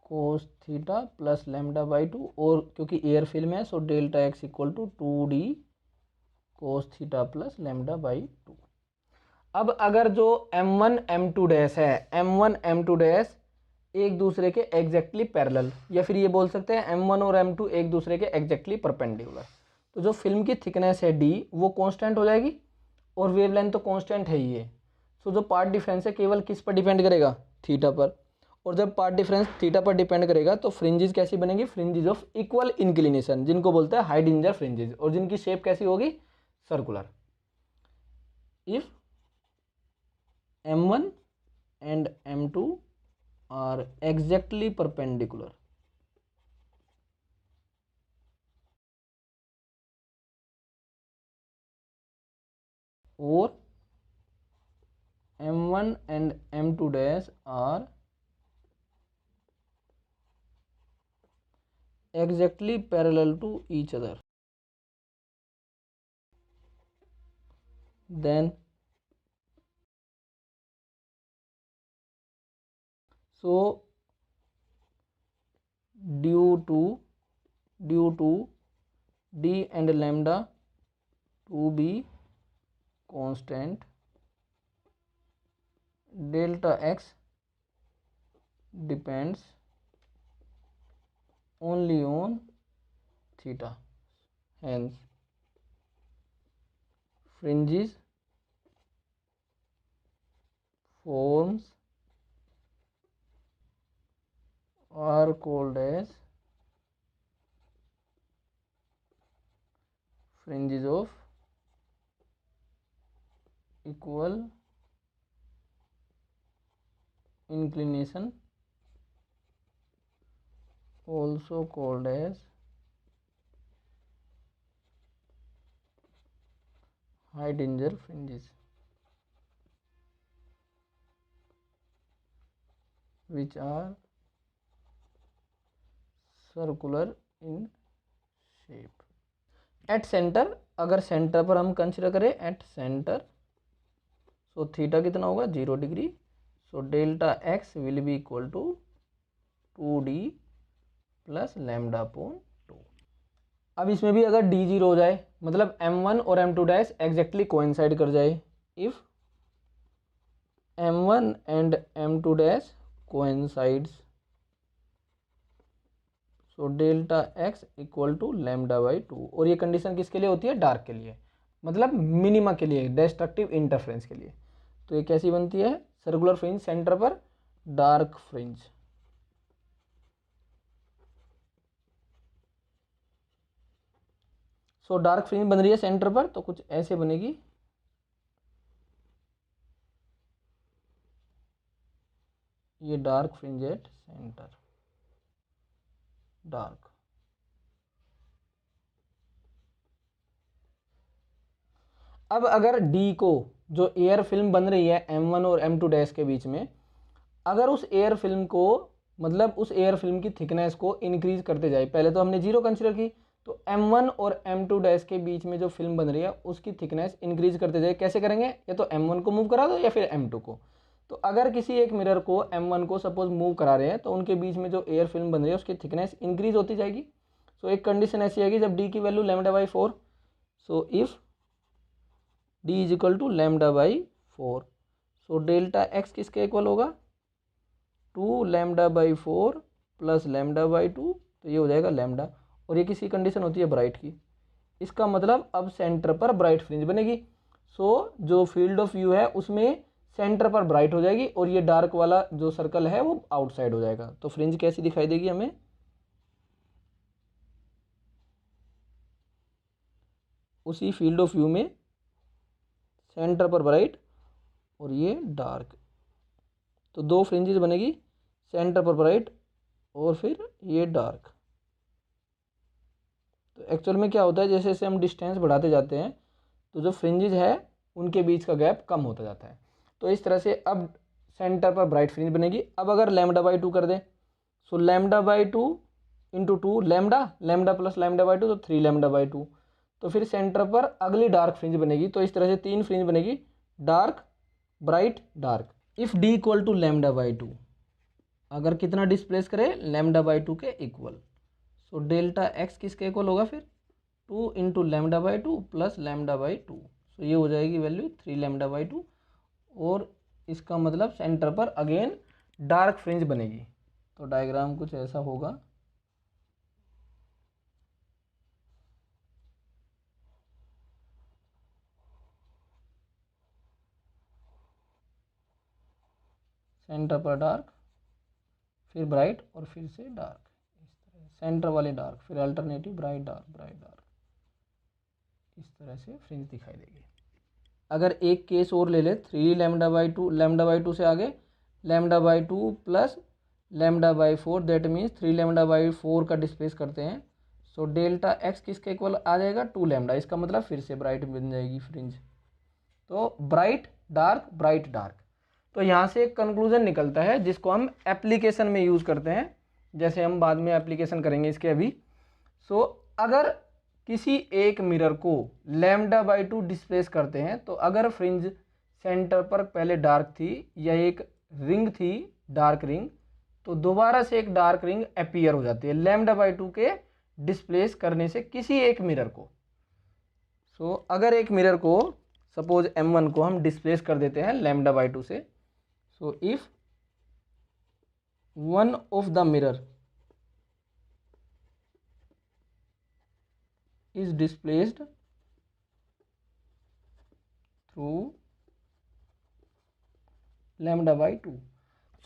cos theta plus lambda by 2, और क्योंकि air film है so delta x equal to 2d cos theta plus lambda by 2। अब अगर जो M1 M2 dash है, M1 M2 डैश एक दूसरे के एग्जैक्टली पैरेलल, या फिर ये बोल सकते हैं M1 और M2 एक दूसरे के एग्जैक्टली परपेंडिकुलर, तो जो फिल्म की थिकनेस है D वो कांस्टेंट हो जाएगी, और वेवलेंथ तो कांस्टेंट है ही है। सो जो पार्ट डिफरेंस है केवल किस पर डिपेंड करेगा? थीटा पर। और जब पार्ट डिफरेंस थीटा पर डिपेंड करेगा तो फ्रिंजेस कैसी बनेगी? फ्रिंजेस ऑफ इक्वल इंक्लिनेशन, जिनको बोलते हैं हाइडिंजर फ्रिंजेस, और जिनकी शेप कैसी होगी? Circular. If M1 and M2 are exactly perpendicular, or M1 and M2 dash are exactly parallel to each other, then so due to d and lambda to be constant, delta x depends only on theta. Hence fringes forms are called as fringes of equal inclination, also called as Heidinger fringes, which are circular in shape. At centre, अगर centre पर हम consider करें at centre, so theta कितना होगा 0 degree, so delta x will be equal to 2d plus lambda upon 2। अब इसमें भी अगर d 0 हो जाए, मतलब m1 और m2 डैश एग्जैक्टली कोइंसाइड कर जाए, if m1 and m2 dash coincides, so delta x equal to lambda by 2। और ये कंडीशन किसके लिए होती है? डार्क के लिए, मतलब मिनिमा के लिए, डिस्ट्रक्टिव इंटरफेरेंस के लिए। तो ये कैसी बनती है? सर्कुलर फ्रिंज सेंटर पर, dark fringe. So dark fringe बन रही है सेंटर पर, तो कुछ ऐसे बनेगी, ये dark fringe at centre, dark. अब अगर डी को, जो एयर फिल्म बन रही है M1 और M2 डैश के बीच में, अगर उस एयर फिल्म को, मतलब उस एयर फिल्म की थिकनेस को इंक्रीज करते जाए, पहले तो हमने 0 कंसिडर की, तो M1 और M2 डैश के बीच में जो फिल्म बन रही है उसकी थिकनेस इंक्रीज करते जाए। कैसे करेंगे? या तो M1 को मूव करा दो या फिर M2 को। तो अगर किसी एक मिरर को M1 को सपोज मूव करा रहे हैं, तो उनके बीच में जो एयर फिल्म बन रही है उसकी थिकनेस इंक्रीज होती जाएगी। सो एक कंडीशन ऐसी आएगी जब डी की value lambda by 4, so if d is equal to lambda by 4, so delta x किसके इक्वल होगा? 2 lambda by 4 plus lambda by 2, तो ये हो जाएगा लैम्डा। और ये किसी कंडीशन होती है ब्राइट की। इसका मतलब अब सेंटर पर ब्राइट फ्रिंज बनेगी। सो जो फील्ड ऑफ व्यू है उसमें सेंटर पर ब्राइट हो जाएगी और ये डार्क वाला जो सर्कल है वो आउटसाइड हो जाएगा। तो फ्रिंज कैसी दिखाई देगी हमें? उसी फील्ड ऑफ व्यू में सेंटर पर ब्राइट और ये डार्क, तो दो फ्रिंजेस बनेगी, सेंटर पर ब्राइट और फिर ये डार्क। तो एक्चुअल में क्या होता है, जैसे जैसे हम डिस्टेंस बढ़ाते जाते हैं तो जो फ्रिंजेस है उनके बीच का गैप कम होता जाता है। तो इस तरह से अब सेंटर पर ब्राइट फ्रिंज बनेगी। अब अगर लैम्डा बाई 2 कर दें, सो lambda by 2 into 2 lambda, lambda plus lambda by 2, तो 3 लैम्डा बाई 2। तो फिर सेंटर पर अगली डार्क फ्रिंज बनेगी। तो इस तरह से 3 फ्रिंज बनेगी, dark bright dark. If d equal to lambda by 2, अगर कितना डिस्प्लेस करे? लैम्डा बाई 2 के इक्वल। सो डेल्टा एक्स किसके इक्वल होगा फिर? 2 into lambda by 2 plus lambda by 2। So ये हो जाएगी वैल्यू 3 लैम्डा बाई 2। और इसका मतलब सेंटर पर अगेन डार्क फ्रिंज बनेगी। तो डायग्राम कुछ ऐसा होगा। सेंटर पर डार्क, फिर ब्राइट और फिर से डार्क, इस तरह सेंटर वाले डार्क, फिर alternative bright dark bright dark, इस तरह से फ्रिंज दिखाई देगी। अगर एक केस और ले ले, 3 लैम्डा बाई 2, लैम्डा बाई 2 से आगे lambda by 2 plus lambda by 4, that means 3 lambda by 4 का डिस्प्लेस करते हैं। सो डेल्टा एक्स किसके इक्वल आ जाएगा? 2 लैम्डा। इसका मतलब फिर से ब्राइट बन जाएगी फ्रिंज। तो ब्राइट डार्क ब्राइट डार्क, तो यहाँ से एक कंक्लूजन निकलता है जिसको हम एप्लीकेशन में यूज़ करते हैं, जैसे हम बाद में एप्लीकेशन करेंगे इसके अभी। सो अगर किसी एक मिरर को λ/2 डिस्प्लेस करते हैं, तो अगर फ्रिंज सेंटर पर पहले डार्क थी या एक रिंग थी डार्क रिंग, तो दोबारा से एक डार्क रिंग अपीयर हो जाती है λ/2 के डिस्प्लेस करने से किसी एक मिरर को। सो अगर एक मिरर को सपोज M1 को हम डिस्प्लेस कर देते हैं λ/2 से, so if one of the mirror is displaced through λ/2,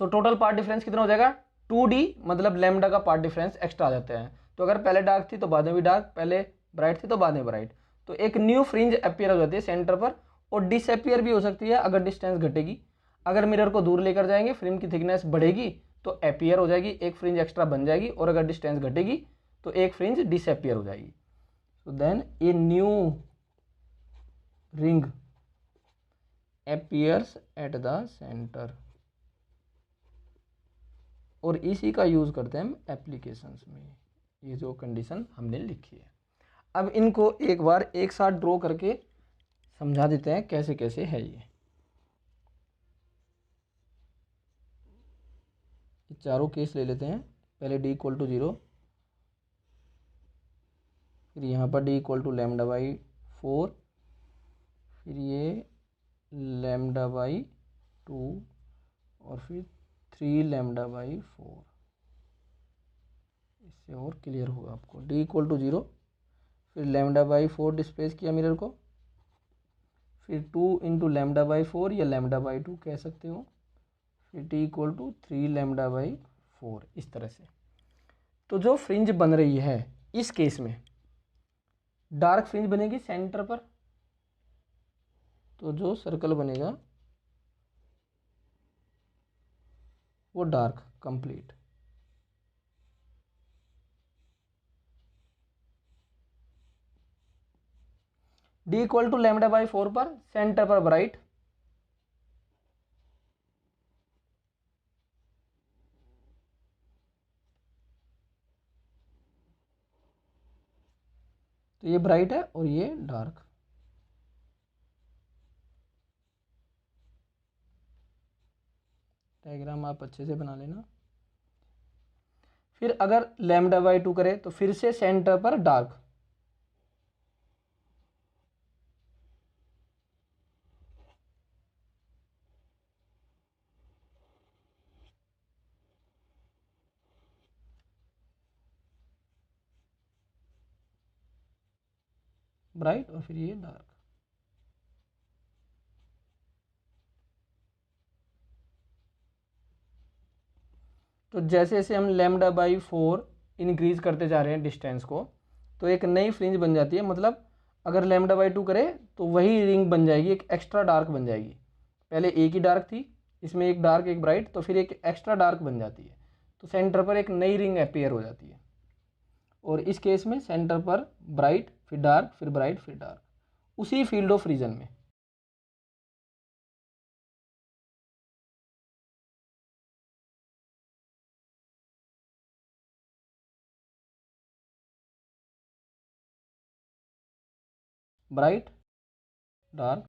so total path difference कितना हो जाएगा 2D, मतलब लैम्डा का पार्ट डिफरेंस एक्स्ट्रा आ जाते हैं। तो अगर पहले डार्क थी तो बाद में भी डार्क, पहले ब्राइट थी तो बाद में ब्राइट, तो एक न्यू फ्रिंज अपीयर हो जाती है सेंटर पर, और डिसअपियर भी हो सकती है अगर डिस्टेंस घटेगी। अगर मिरर को दूर लेकर जाएंगे, फ्रेम की थिकनेस बढ़ेगी तो अपीयर हो जाएगी, एक फ्रिंज एक्स्ट्रा बन जाएगी, और अगर डिस्टेंस घटेगी तो एक फ्रिंज डिसअपियर हो जाएगी। So then a new ring appears at the center, और इसी का यूज करते हैं हम एप्लीकेशंस में, ये जो कंडीशन हमने लिखी है। अब इनको एक बार एक साथ ड्रॉ करके समझा देते हैं कैसे कैसे है ये चारों केस ले लेते हैं। पहले d = 0, फिर यहाँ पर d = λ/4, फिर ये λ/2, और फिर 3 λ/4। इससे और क्लियर होगा आपको। d = 0, फिर λ/4 डिस्प्लेस किया मिरर को, फिर 2 × λ/4 या λ/2 कह सकते हो, फिर t = 3 λ/4, इस तरह से। तो जो फ्रिंज बन रही है इस केस में डार्क फ्रिंज बनेगी सेंटर पर, तो जो सर्कल बनेगा वो डार्क कंप्लीट। d = λ/4 पर सेंटर पर ब्राइट, तो ये ब्राइट है और ये डार्क। डायग्राम आप अच्छे से बना लेना। फिर अगर λ/2 करें तो फिर से सेंटर पर डार्क, ब्राइट, और फिर ये डार्क। तो जैसे जैसे हम λ/4 इंक्रीज करते जा रहे हैं डिस्टेंस को, तो एक नई फ्रिंज बन जाती है। मतलब अगर λ/2 करें तो वही रिंग बन जाएगी, एक एक्स्ट्रा डार्क बन जाएगी। पहले एक ही डार्क थी, इसमें एक डार्क एक ब्राइट, तो फिर एक एक्स्ट्रा डार्क बन जाती है, तो सेंटर पर एक नई रिंग अपीयर हो जाती है। और इस केस में सेंटर पर ब्राइट, फिर डार्क, फिर ब्राइट, फिर डार्क, उसी फील्ड ऑफ रीजन में। ब्राइट, डार्क,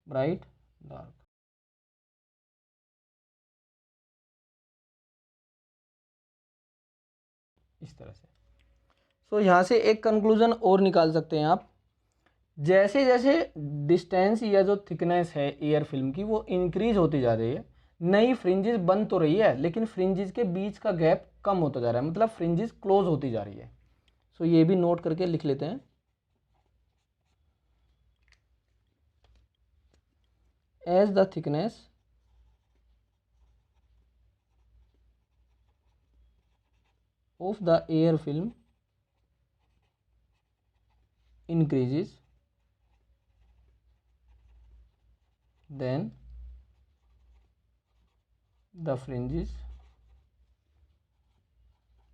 ब्राइट, डार्क, इस तरह से। सो यहाँ से एक कंक्लूजन और निकाल सकते हैं आप, जैसे जैसे डिस्टेंस या जो थिकनेस है एयर फिल्म की वो इंक्रीज होती जा रही है, नई फ्रिंजेस बन तो रही है लेकिन फ्रिंजेस के बीच का गैप कम होता जा रहा है, मतलब फ्रिंजेस क्लोज होती जा रही है। सो ये भी नोट करके लिख लेते हैं। As the thickness of the air film increases, then the fringes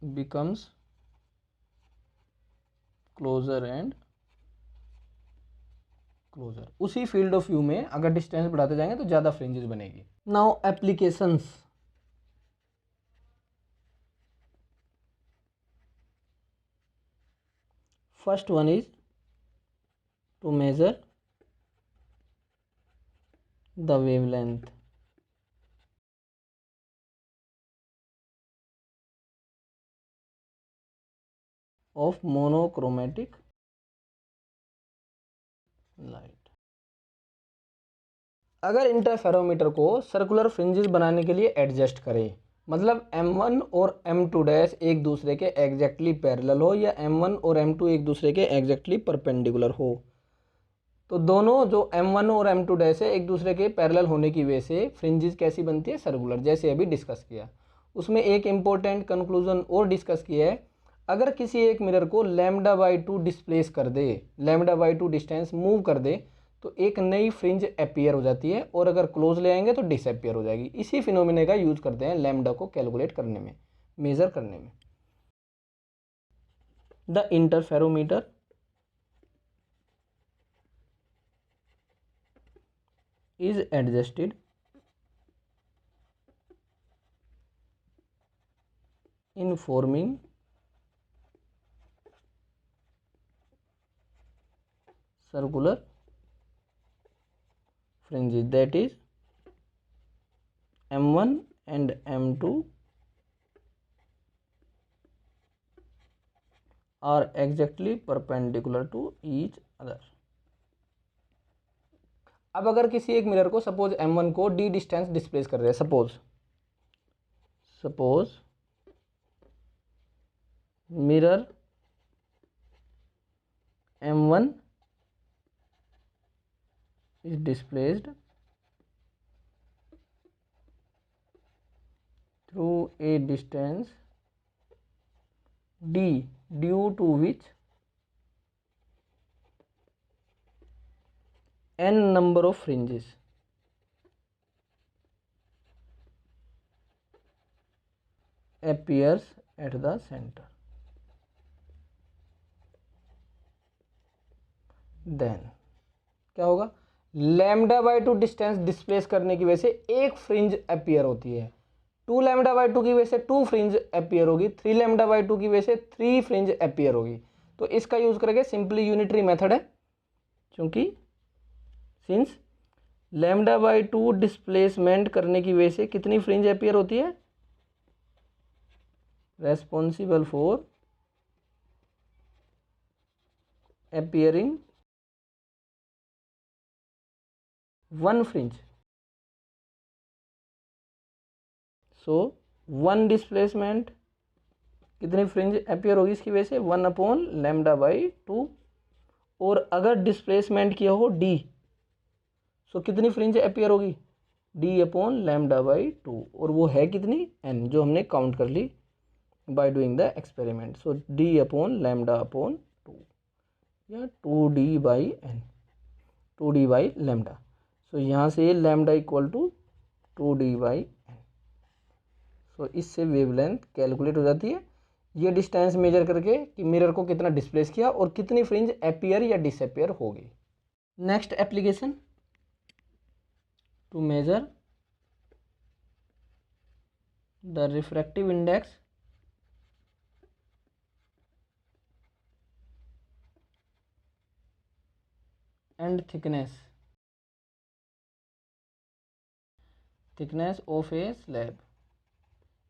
becomes closer and closer. उसी फील्ड ऑफ व्यू में अगर डिस्टेंस बढ़ाते जाएंगे तो ज़्यादा फ्रिंजेस बनेगी। Now applications. First one is to measure the wavelength of monochromatic light. अगर interferometer को सर्कुलर फ्रिंजेस बनाने के लिए एडजस्ट करें, मतलब M1 और M2 डैश एक दूसरे के एग्जैक्टली पैरेलल हो या M1 और M2 एक दूसरे के एग्जैक्टली परपेंडिकुलर हो, तो दोनों जो M1 और M2 डैश है एक दूसरे के पैरेलल होने की वजह से फ्रिंजेस कैसी बनती है, सर्कुलर, जैसे अभी डिस्कस किया। उसमें एक इम्पोर्टेंट कंक्लूजन और डिस्कस किया है, अगर किसी एक मिरर को λ/2 डिस्प्लेस कर दे, λ/2 डिस्टेंस मूव कर दे, तो एक नई फ्रिंज अपीयर हो जाती है, और अगर क्लोज ले आएंगे तो डिसअपीयर हो जाएगी। इसी फिनोमिना का यूज करते हैं लैम्डा को कैलकुलेट करने में, मेजर करने में। The interferometer is adjusted in forming circular fringes, that is M1 and M2 are exactly perpendicular to each other। अब अगर किसी एक मिरर को सपोज M1 को d डिस्टेंस डिस्प्लेस कर रहे हैं, suppose mirror M1 is displaced through a distance d due to which n number of fringes appears at the center, then क्या होगा, λ/2 डिस्टेंस डिस्प्लेस करने की वजह से एक फ्रिंज अपीयर होती है, 2 λ/2 की वजह से 2 फ्रिंज अपीयर होगी, 3 λ/2 की वजह से 3 फ्रिंज अपीयर होगी। तो इसका यूज करेंगे सिंपली यूनिटरी मेथड है, क्योंकि सिंस λ/2 डिस्प्लेसमेंट करने की वजह से कितनी फ्रिंज अपीयर होती है, responsible for appearing one fringe, so one displacement कितनी फ्रिंज अपीयर होगी इसकी वजह से, 1/λ/2, और अगर डिस्प्लेसमेंट किया हो d, सो कितनी फ्रिंज अपीयर होगी, d/λ/2, और वो है कितनी, n, जो हमने काउंट कर ली by doing the experiment. So d/λ/2 या 2d/n, 2d/λ। सो यहाँ से लैम्डा इक्वल टू 2d/n। सो इससे वेवलेंथ कैलकुलेट हो जाती है, ये डिस्टेंस मेजर करके कि मिरर को कितना डिस्प्लेस किया और कितनी फ्रिंज अपीयर या डिसअपीयर होगी। Next application, to measure the refractive index and thickness of a slab,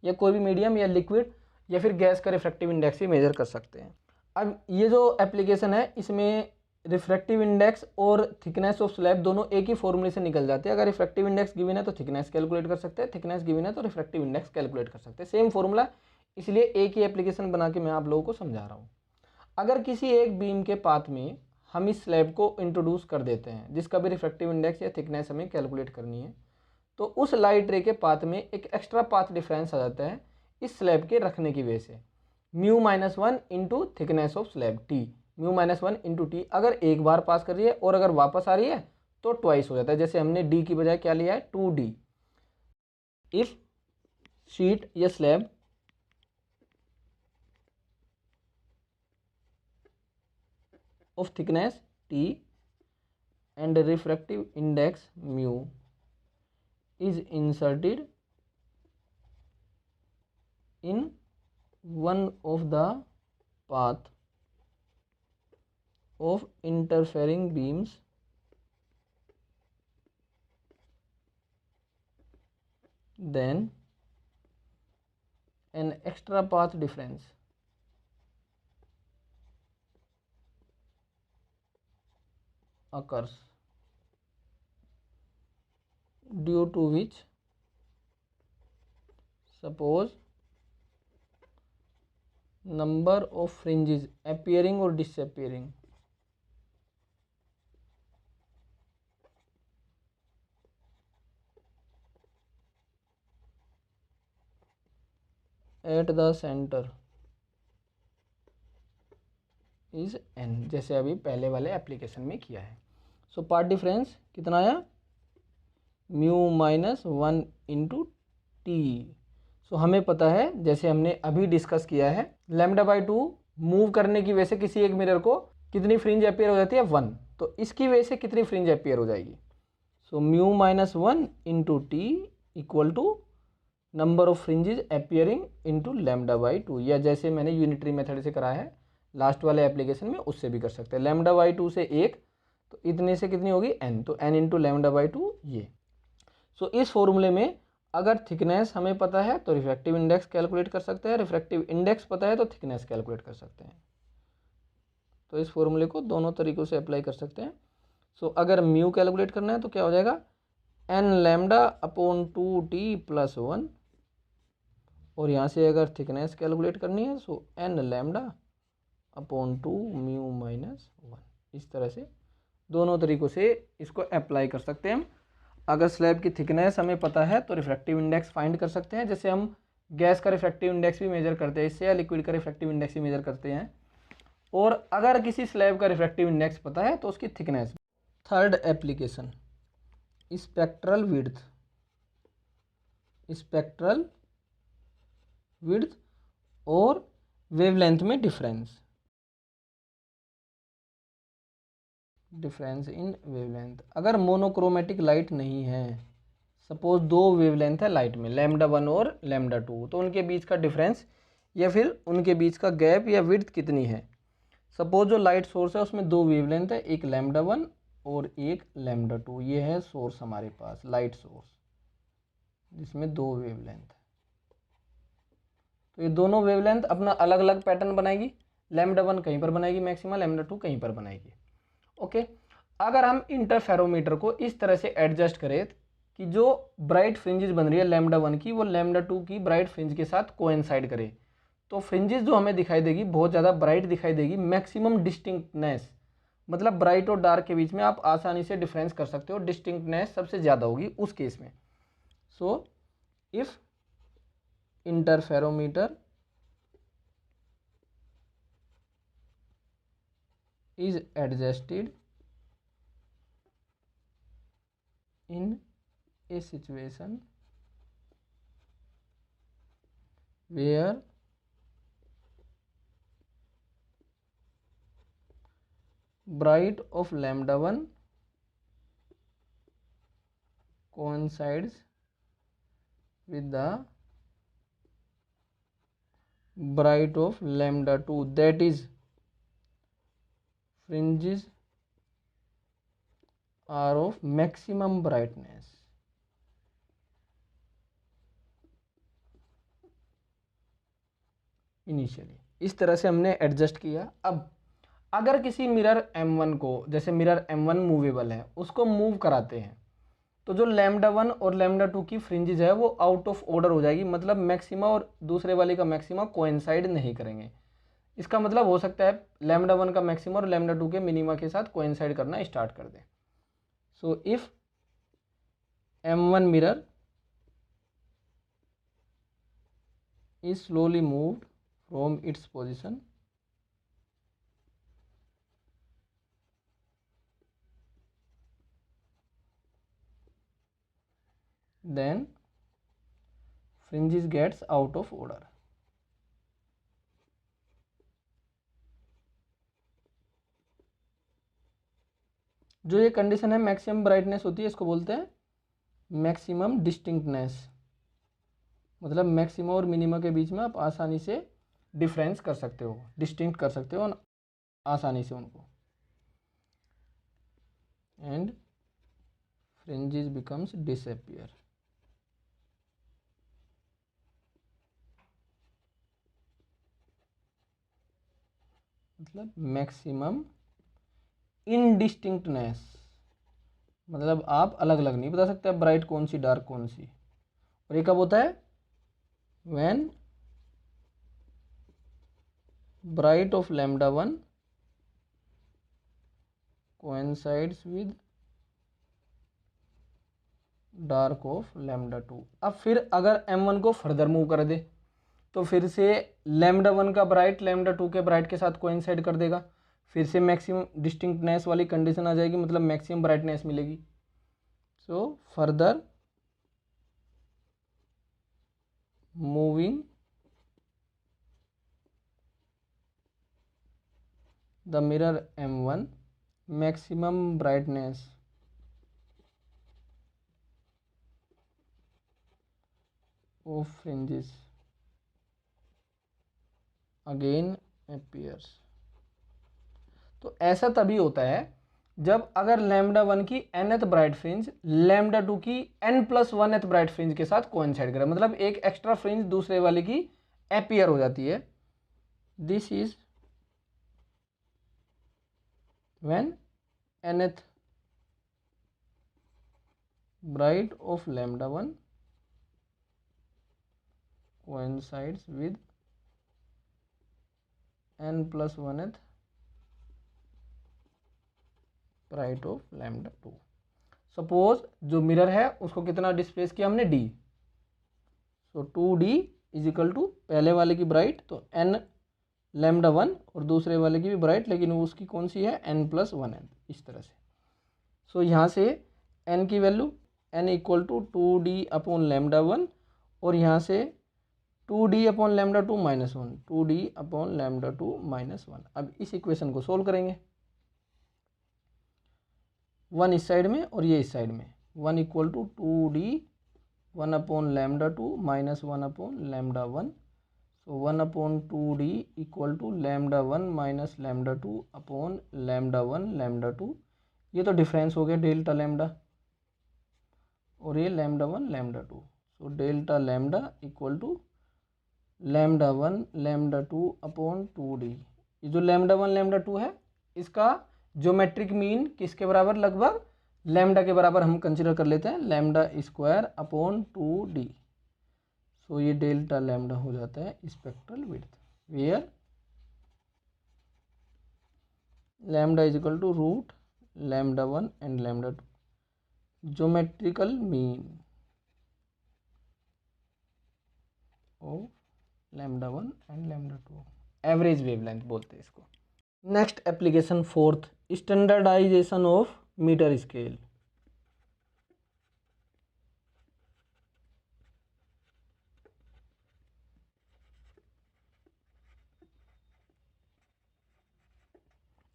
या कोई भी मीडियम या लिक्विड या फिर गैस का रिफ्रैक्टिव इंडेक्स भी मेजर कर सकते हैं। अब ये जो एप्लीकेशन है इसमें रिफ्रैक्टिव इंडेक्स और थिकनेस ऑफ स्लैब दोनों एक ही फॉर्मूले से निकल जाते हैं। अगर रिफ्रैक्टिव इंडेक्स गिवन है तो थिकनेस कैलकुलेट कर सकते हैं, थिकनेस गिवन है तो रिफ्रैक्टिव इंडेक्स कैलकुलेट कर सकते हैं, सेम फॉर्मूला, इसलिए एक ही एप्लीकेशन बना के मैं आप लोगों को समझा रहा हूँ। अगर किसी एक बीम के पाथ में हम इस स्लैब को इंट्रोड्यूस कर देते हैं जिसका भी रिफ्रैक्टिव इंडेक्स या थिकनेस हमें कैलकुलेट करनी है, तो उस लाइट रे के पाथ में एक एक्स्ट्रा पाथ डिफरेंस आ जाता है इस स्लैब के रखने की वजह से, μ-1 into thickness of slab t, μ-1 into T. अगर एक बार पास कर रही है और अगर वापस आ रही है तो ट्वाइस हो जाता है, जैसे हमने d की बजाय क्या लिया है, 2d। इफ शीट या slab of thickness t and refractive index mu is inserted in one of the path of interfering beams, then an extra path difference occurs, due to which, suppose number of fringes appearing or disappearing at the center is n, जैसे अभी पहले वाले application में किया है। सो path difference कितना आया, mu minus 1 into T. सो हमें पता है, जैसे हमने अभी डिस्कस किया है, लैम्डा बाई 2 मूव करने की वजह से किसी एक मिरर को कितनी फ्रिंज अपियर हो जाती है, 1। तो इसकी वजह से कितनी फ्रिंज अपियर हो जाएगी, सो mu minus 1 into t equal to number of fringes appearing into lambda by 2, या जैसे मैंने यूनिटरी मेथड से कराया है लास्ट वाले एप्लीकेशन में, उससे भी कर सकते हैं। लैम्डा बाई 2 से 1, तो इतने से कितनी होगी, n, तो n इंटू लैम्डा बाई 2 ये। सो इस फॉर्मूले में अगर थिकनेस हमें पता है तो रिफ्रैक्टिव इंडेक्स कैलकुलेट कर सकते हैं, रिफ्रैक्टिव इंडेक्स पता है तो थिकनेस कैलकुलेट कर सकते हैं। तो इस फॉर्मूले को दोनों तरीक़ों से अप्लाई कर सकते हैं। सो अगर म्यू कैलकुलेट करना है तो क्या हो जाएगा, n lambda upon 2t plus 1, और यहाँ से अगर थिकनेस कैलकुलेट करनी है सो n lambda upon 2 mu minus 1। इस तरह से दोनों तरीक़ों से इसको अप्लाई कर सकते हैं हम। अगर स्लैब की थिकनेस हमें पता है तो रिफ्रैक्टिव इंडेक्स फाइंड कर सकते हैं, जैसे हम गैस का रिफ्रैक्टिव इंडेक्स भी मेजर करते हैं इससे, या लिक्विड का रिफ्रैक्टिव इंडेक्स भी मेजर करते हैं। और अगर किसी स्लैब का रिफ्रैक्टिव इंडेक्स पता है तो उसकी thickness. Third application, spectral width. Spectral width और वेवलेंथ में डिफरेंस इन वेवलेंथ। अगर मोनोक्रोमेटिक लाइट नहीं है, सपोज दो वेवलेंथ है लाइट में, लैम्डा 1 और लैम्डा 2, तो उनके बीच का डिफरेंस या फिर उनके बीच का गैप या विड्थ कितनी है। सपोज जो लाइट सोर्स है उसमें दो वेवलेंथ है, एक लैम्डा 1 और एक लैम्डा 2, ये है सोर्स हमारे पास, लाइट सोर्स जिसमें दो वेवलेंथ है। तो ये दोनों वेवलेंथ अपना अलग अलग पैटर्न बनाएगी, लैम्डा 1 कहीं पर बनाएगी मैक्सिमा, लैम्डा 2 कहीं पर बनाएगी। ओके, अगर हम इंटरफेरोमीटर को इस तरह से एडजस्ट करें कि जो ब्राइट फ्रिंजेस बन रही है लैम्डा 1 की, वो लैम्डा 2 की ब्राइट फ्रिंज के साथ कोइंसाइड करे, तो फ्रिंजेस जो हमें दिखाई देगी बहुत ज़्यादा ब्राइट दिखाई देगी, मैक्सिमम डिस्टिंक्टनेस, मतलब ब्राइट और डार्क के बीच में आप आसानी से डिफरेंस कर सकते हो, डिस्टिंक्टनेस सबसे ज़्यादा होगी उस केस में। So if interferometer is adjusted in a situation where bright of lambda 1 coincides with the bright of lambda 2, that is fringes are of maximum brightness। Initially इस तरह से हमने एडजस्ट किया। अब अगर किसी मिरर M1 को, जैसे मिरर M1 मूवेबल है, उसको मूव कराते हैं, तो जो लैम्डा 1 और लैम्डा 2 की फ्रिंजेस है वो आउट ऑफ ऑर्डर हो जाएगी, मतलब मैक्सिमा और दूसरे वाले का मैक्सिमा कोइंसाइड नहीं करेंगे। इसका मतलब हो सकता है लैम्डा 1 का मैक्सिमा और लैम्डा 2 के मिनिमा के साथ कोइंसाइड करना स्टार्ट कर दें। So if M1 mirror is slowly moved from its position, then fringes gets out of order। जो ये कंडीशन है मैक्सिमम ब्राइटनेस होती है, इसको बोलते हैं मैक्सिमम डिस्टिंक्टनेस। मतलब मैक्सिमम और मिनिमम के बीच में आप आसानी से डिफरेंस कर सकते हो, डिस्टिंक्ट कर सकते हो आसानी से उनको। And fringes becomes disappear. मतलब मैक्सिमम इनडिस्टिंक्टनेस, मतलब आप अलग अलग नहीं बता सकते ब्राइट कौन सी डार्क कौन सी। और ये कब होता है? When bright of lambda one coincides with dark of lambda to. अब फिर अगर m1 को फर्दर मूव कर दे तो फिर से लैम्डा वन का ब्राइट लैम्डा टू के ब्राइट के साथ कोइंसाइड कर देगा, फिर से मैक्सिमम डिस्टिंक्टनेस वाली कंडीशन आ जाएगी, मतलब मैक्सिमम ब्राइटनेस मिलेगी। So further moving the mirror m1 maximum brightness of fringes again appears। तो ऐसा तभी होता है जब अगर लैम्डा वन की nth bright fringe lambda two की n+1th ब्राइट फ्रिंज के साथ कोइंसाइड करे, मतलब एक एक्स्ट्रा फ्रिंज दूसरे वाले की अपीयर हो जाती है। This is when nth bright of lambda one coincides with n+1th bright of lambda two. Suppose जो मिरर है उसको कितना डिस्प्लेस किया हमने d, so 2d is equal to पहले वाले की ब्राइट तो n लैम्डा वन और दूसरे वाले की भी ब्राइट, लेकिन उसकी कौन सी है n+1n, इस तरह से। सो यहाँ से n की value n equal to 2d upon lambda one और यहाँ से 2d upon lambda two minus one, 2d upon lambda two minus one. अब इस इक्वेशन को सोल्व करेंगे, वन इस साइड में और ये इस साइड में, one equal to 2d one upon lambda two minus one upon lambda one. So 1/2d equal to lambda one minus lambda two upon lambda one lambda two. ये तो difference हो गया डेल्टा लैम्डा और ये lambda one lambda two. So delta lambda equal to lambda one lambda two upon 2d। ये जो lambda one lambda to है इसका ज्योमेट्रिक मीन किसके बराबर, लगभग लैम्डा के बराबर हम कंसिडर कर लेते हैं, लैम्डा स्क्वायर अपॉन 2d। सो ये डेल्टा लैम्डा हो जाता है spectral width, where lambda is equal to root lambda one and lambda two geometrical mean of lambda one and lambda two, average wavelength बोलते हैं इसको। Next application fourth, standardisation of metre scale.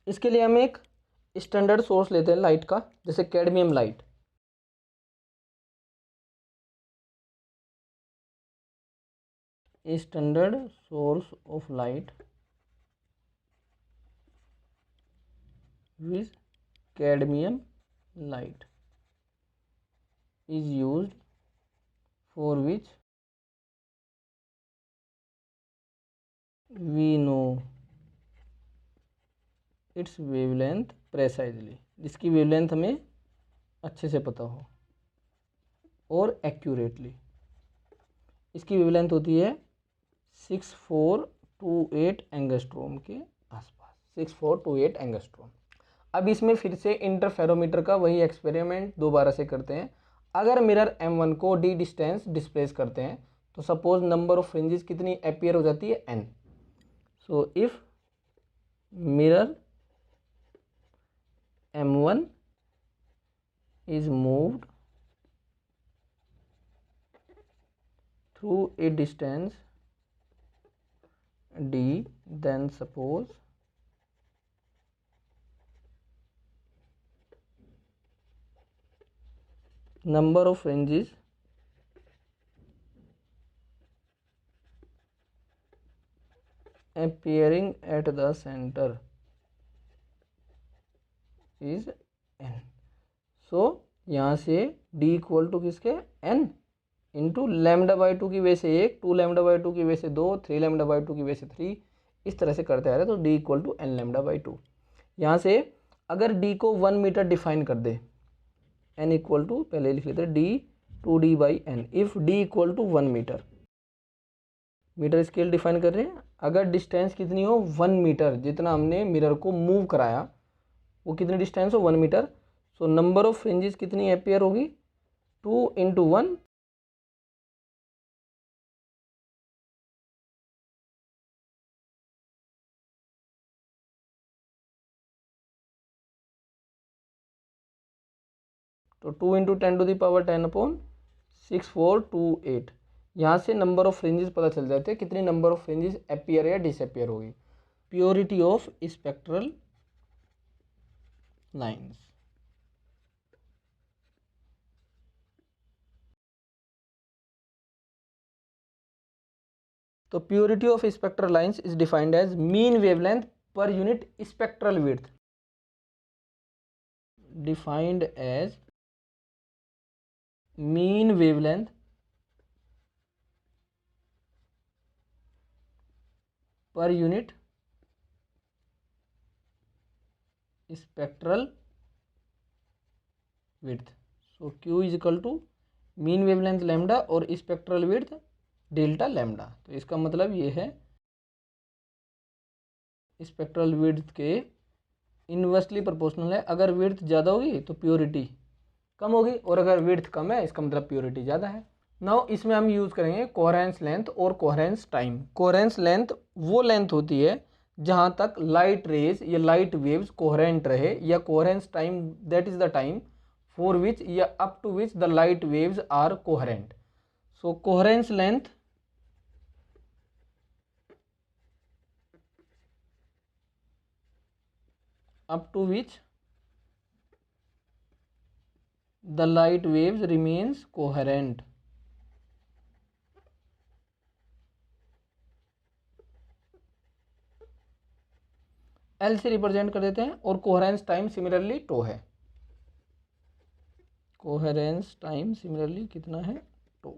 इसके लिए हम एक स्टैंडर्ड सोर्स लेते हैं light का, जैसे cadmium light. Standard source of light with cadmium light is used for which we know its wavelength precisely, जिसकी वेवलेंथ हमें अच्छे से पता हो और एक्यूरेटली। इसकी वेवलेंथ होती है 6428 एंगस्ट्रोम के आसपास, 6428 एंगस्ट्रोम। अब इसमें फिर से इंटरफेरोमीटर का वही एक्सपेरिमेंट दोबारा से करते हैं। अगर मिरर m1 को d डिस्टेंस डिस्प्लेस करते हैं तो सपोज नंबर ऑफ फ्रिंजेस कितनी अपीयर हो जाती है, n। So if mirror m1 is moved through a distance d, then suppose number of fringes appearing at the center is n। सो यहाँ से d इक्वल टू किसके n into lambda by to की वजह से 1, 2 lambda by to की वजह से 2, 3 lambda by to की वजह से 3, इस तरह से करते आ रहे हैं। तो d equal to n lambda by two. यहाँ से अगर d को 1 मीटर डिफाइन कर दे, n इक्वल टू पहले लिख लेते d 2d by n, if d equal to 1 metre, metre scale define कर रहे हैं। अगर डिस्टेंस कितनी हो 1 मीटर, जितना हमने मिरर को मूव कराया वो कितनी डिस्टेंस हो 1 metre, so number of fringes कितनी अपेयर होगी 2 इंटू 1, तो 2 into 10 to the power 10 upon 6428। यहाँ से नंबर ऑफ फ्रिंजेस पता चल जाते हैं कितनी नंबर ऑफ फ्रिंजेस अपियर या डिसअपियर होगी। Purity of spectral lines. तो purity of spectral lines is defined as mean wavelength per unit spectral width, defined as mean wavelength per unit spectral width. So Q is equal to mean wavelength lambda और spectral width delta lambda. तो इसका मतलब ये है spectral width के inversely proportional है। अगर width ज़्यादा होगी तो प्योरिटी कम होगी, और अगर विड्थ कम है इसका मतलब प्योरिटी ज़्यादा है। नाउ इसमें हम यूज़ करेंगे कोहेरेंस लेंथ और कोहेरेंस टाइम। कोहेरेंस लेंथ वो लेंथ होती है जहाँ तक लाइट रेज या लाइट वेव्स कोहेरेंट रहे, या coherence time that is the time for which या up to which the light waves are coherent. So coherence length up to which the light waves remains coherent। L से represent कर देते हैं, और coherence time similarly tau है। Coherence time similarly कितना है tau.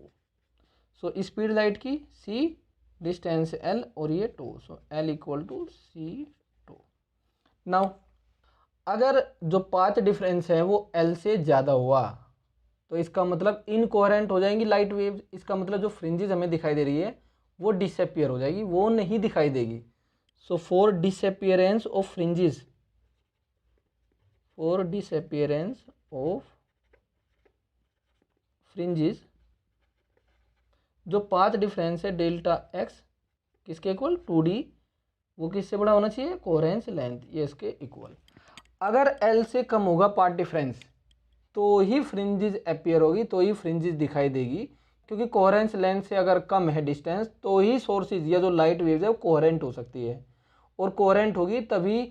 So speed light की c, distance l और ये tau, so l equal to c tau. Now अगर जो पाथ डिफरेंस है वो L से ज़्यादा हुआ तो इसका मतलब इनकोहेरेंट हो जाएंगी लाइट वेव्स। इसका मतलब जो फ्रिंजेस हमें दिखाई दे रही है वो डिसअपियर हो जाएगी, वो नहीं दिखाई देगी। So for disappearance of fringes, for disappearance of fringes, जो पाथ डिफरेंस है डेल्टा एक्स किसके इक्वल 2d, वो किससे बड़ा होना चाहिए कोहेरेंस लेंथ, ये इसके इक्वल। अगर L से कम होगा पाथ डिफरेंस तो ही फ्रिंजेस अपियर होगी, तो ही फ्रिंजेस दिखाई देगी, क्योंकि कोहेरेंस लेंथ से अगर कम है डिस्टेंस तो ही सोर्सेज या जो लाइट वेव्स है वो कोहेरेंट हो सकती है, और कोहेरेंट होगी तभी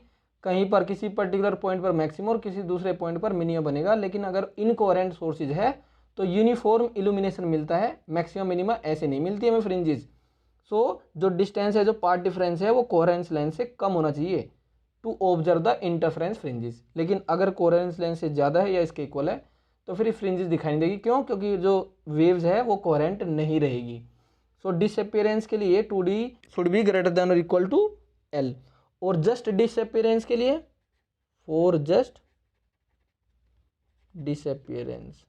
कहीं पर किसी पर्टिकुलर पॉइंट पर मैक्सिमम और किसी दूसरे पॉइंट पर मिनिमम बनेगा। लेकिन अगर इनकोहेरेंट सोर्सेज है तो यूनिफॉर्म इल्यूमिनेशन मिलता है, मैक्सिमम मिनिमम ऐसे नहीं मिलती हमें फ्रिंजेस। सो जो डिस्टेंस है, जो पाथ डिफरेंस है वो कोहेरेंस लेंथ से कम होना चाहिए to observe the interference fringes. लेकिन अगर कोहेरेंस लेंथ से ज़्यादा है या इसके इक्वल है तो फिर फ्रिंजेस दिखाई नहीं देगी। क्यों? क्योंकि जो वेव्स है वो कोहेरेंट नहीं रहेगी। सो डिसअपियरेंस के लिए 2d should be greater than और इक्वल टू l, और जस्ट डिसअपियरेंस के लिए for just disappearance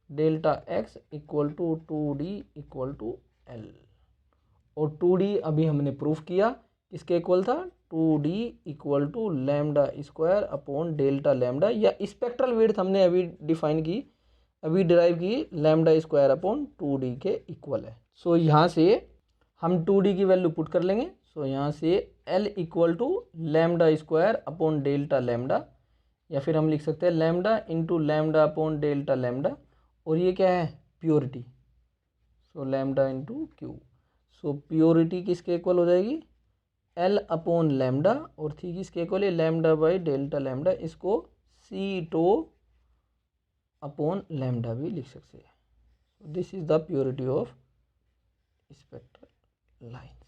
delta x equal to 2d equal to l। और 2d अभी हमने प्रूफ किया, किसके इक्वल था 2d equal to lambda square upon delta lambda, या स्पेक्ट्रल विड्थ हमने अभी डिफाइन की, अभी डिराइव की लैम्डा स्क्वायर अपॉन 2d के इक्वल है। सो यहाँ से हम 2d की वैल्यू पुट कर लेंगे। सो यहाँ से l equal to lambda square upon delta lambda, या फिर हम लिख सकते हैं lambda into lambda upon delta lambda, और ये क्या है purity, so lambda into Q. So purity किसके इक्वल हो जाएगी L अपॉन लैम्डा, और थी किसके इक्वल है लैम्डा बाई डेल्टा लैम्डा, इसको सी टो अपॉन लैम्डा भी लिख सकते हैं। This is the purity of spectral line.